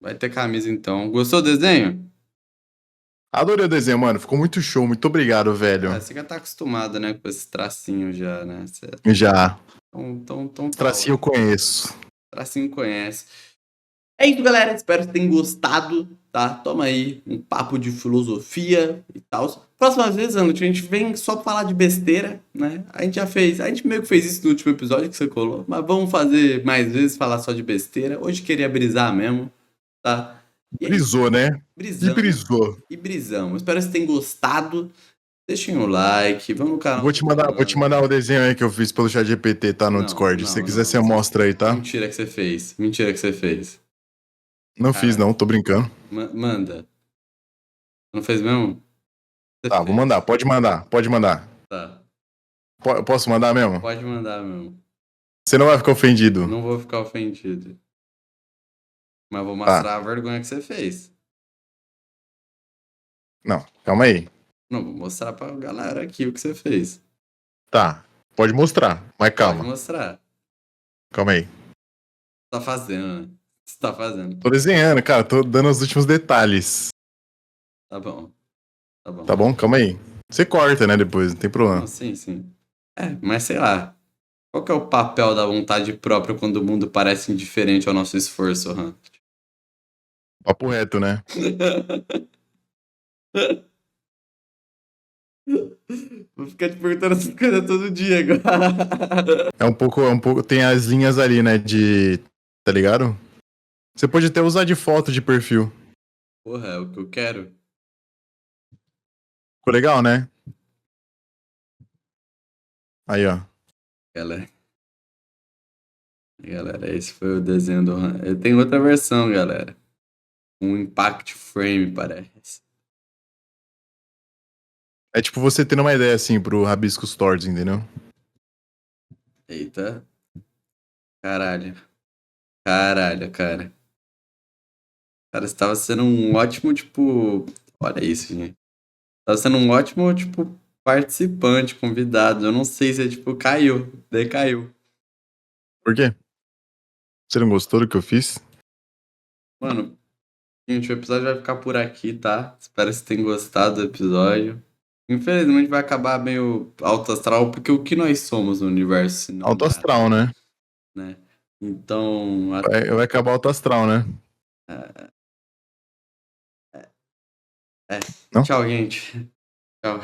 Vai ter camisa então. Gostou do desenho? Adorei o desenho, mano. Ficou muito show. Muito obrigado, Ah, velho. você já tá acostumado, né, com esse tracinho já, né? Já. Então tá Tracinho eu ótimo. conheço. Tracinho conhece. É isso, galera. Espero que tenham gostado, tá? Toma aí um papo de filosofia e tal. Próximas vezes, Anderson, a gente vem só falar de besteira, né? A gente já fez, a gente meio que fez isso no último episódio que você colou, mas vamos fazer mais vezes, falar só de besteira. Hoje queria brisar mesmo, tá? E é isso, Brisou, né? E brisamos brisou. e brisamos. Espero que vocês tenham gostado. Deixem o like, vamos no canal. Vou te mandar o desenho aí que eu fiz pelo chat GPT, tá no Não, Discord. Se você não, quiser, não. você mostra aí, tá? Mentira que você fez. Mentira que você fez. Não fiz, Cara, não, tô brincando. manda. Não fez mesmo? Você Tá, vou mandar, fez. pode mandar, pode mandar. Tá. Posso mandar mesmo? Pode mandar mesmo. Você não vai ficar ofendido. Não vou ficar ofendido. Mas vou Tá. mostrar a vergonha que você fez. Não, calma aí. Não, vou mostrar pra galera aqui o que você fez. Tá. Pode mostrar, mas Pode calma. mostrar. Calma aí. Tá fazendo, né? Você tá fazendo. Tô desenhando, cara. Tô dando os últimos detalhes. Tá bom. Tá bom. Tá bom? Calma aí. Você corta, né, depois, não tem problema. Não, sim, sim. Mas sei lá. Qual que é o papel da vontade própria quando o mundo parece indiferente ao nosso esforço, Han? Papo reto, né? Vou ficar te perguntando essas coisas todo dia agora. É um pouco, tem as linhas ali, né, tá ligado? Você pode até usar de foto de perfil. Porra, é o que eu quero. Ficou legal, né? Aí, ó. Galera, esse foi o desenho do Han. Eu tenho outra versão, galera. Um Impact Frame, parece. É tipo você tendo uma ideia, assim, pro Rabisco Stories, entendeu? Eita. Caralho. Caralho, cara. Cara, você tava sendo um ótimo, tipo. Olha isso, gente. Tava sendo um ótimo, tipo, participante, convidado. Eu não sei se é, tipo, caiu. Decaiu. Por quê? Você não gostou do que eu fiz? Mano, gente, o episódio vai ficar por aqui, tá? Espero que vocês tenham gostado do episódio. Infelizmente vai acabar meio alto astral, porque o que nós somos no universo, se não Alto nada, astral, né? né? Então, Vai acabar alto astral, né? é, Não? tchau, gente. Tchau.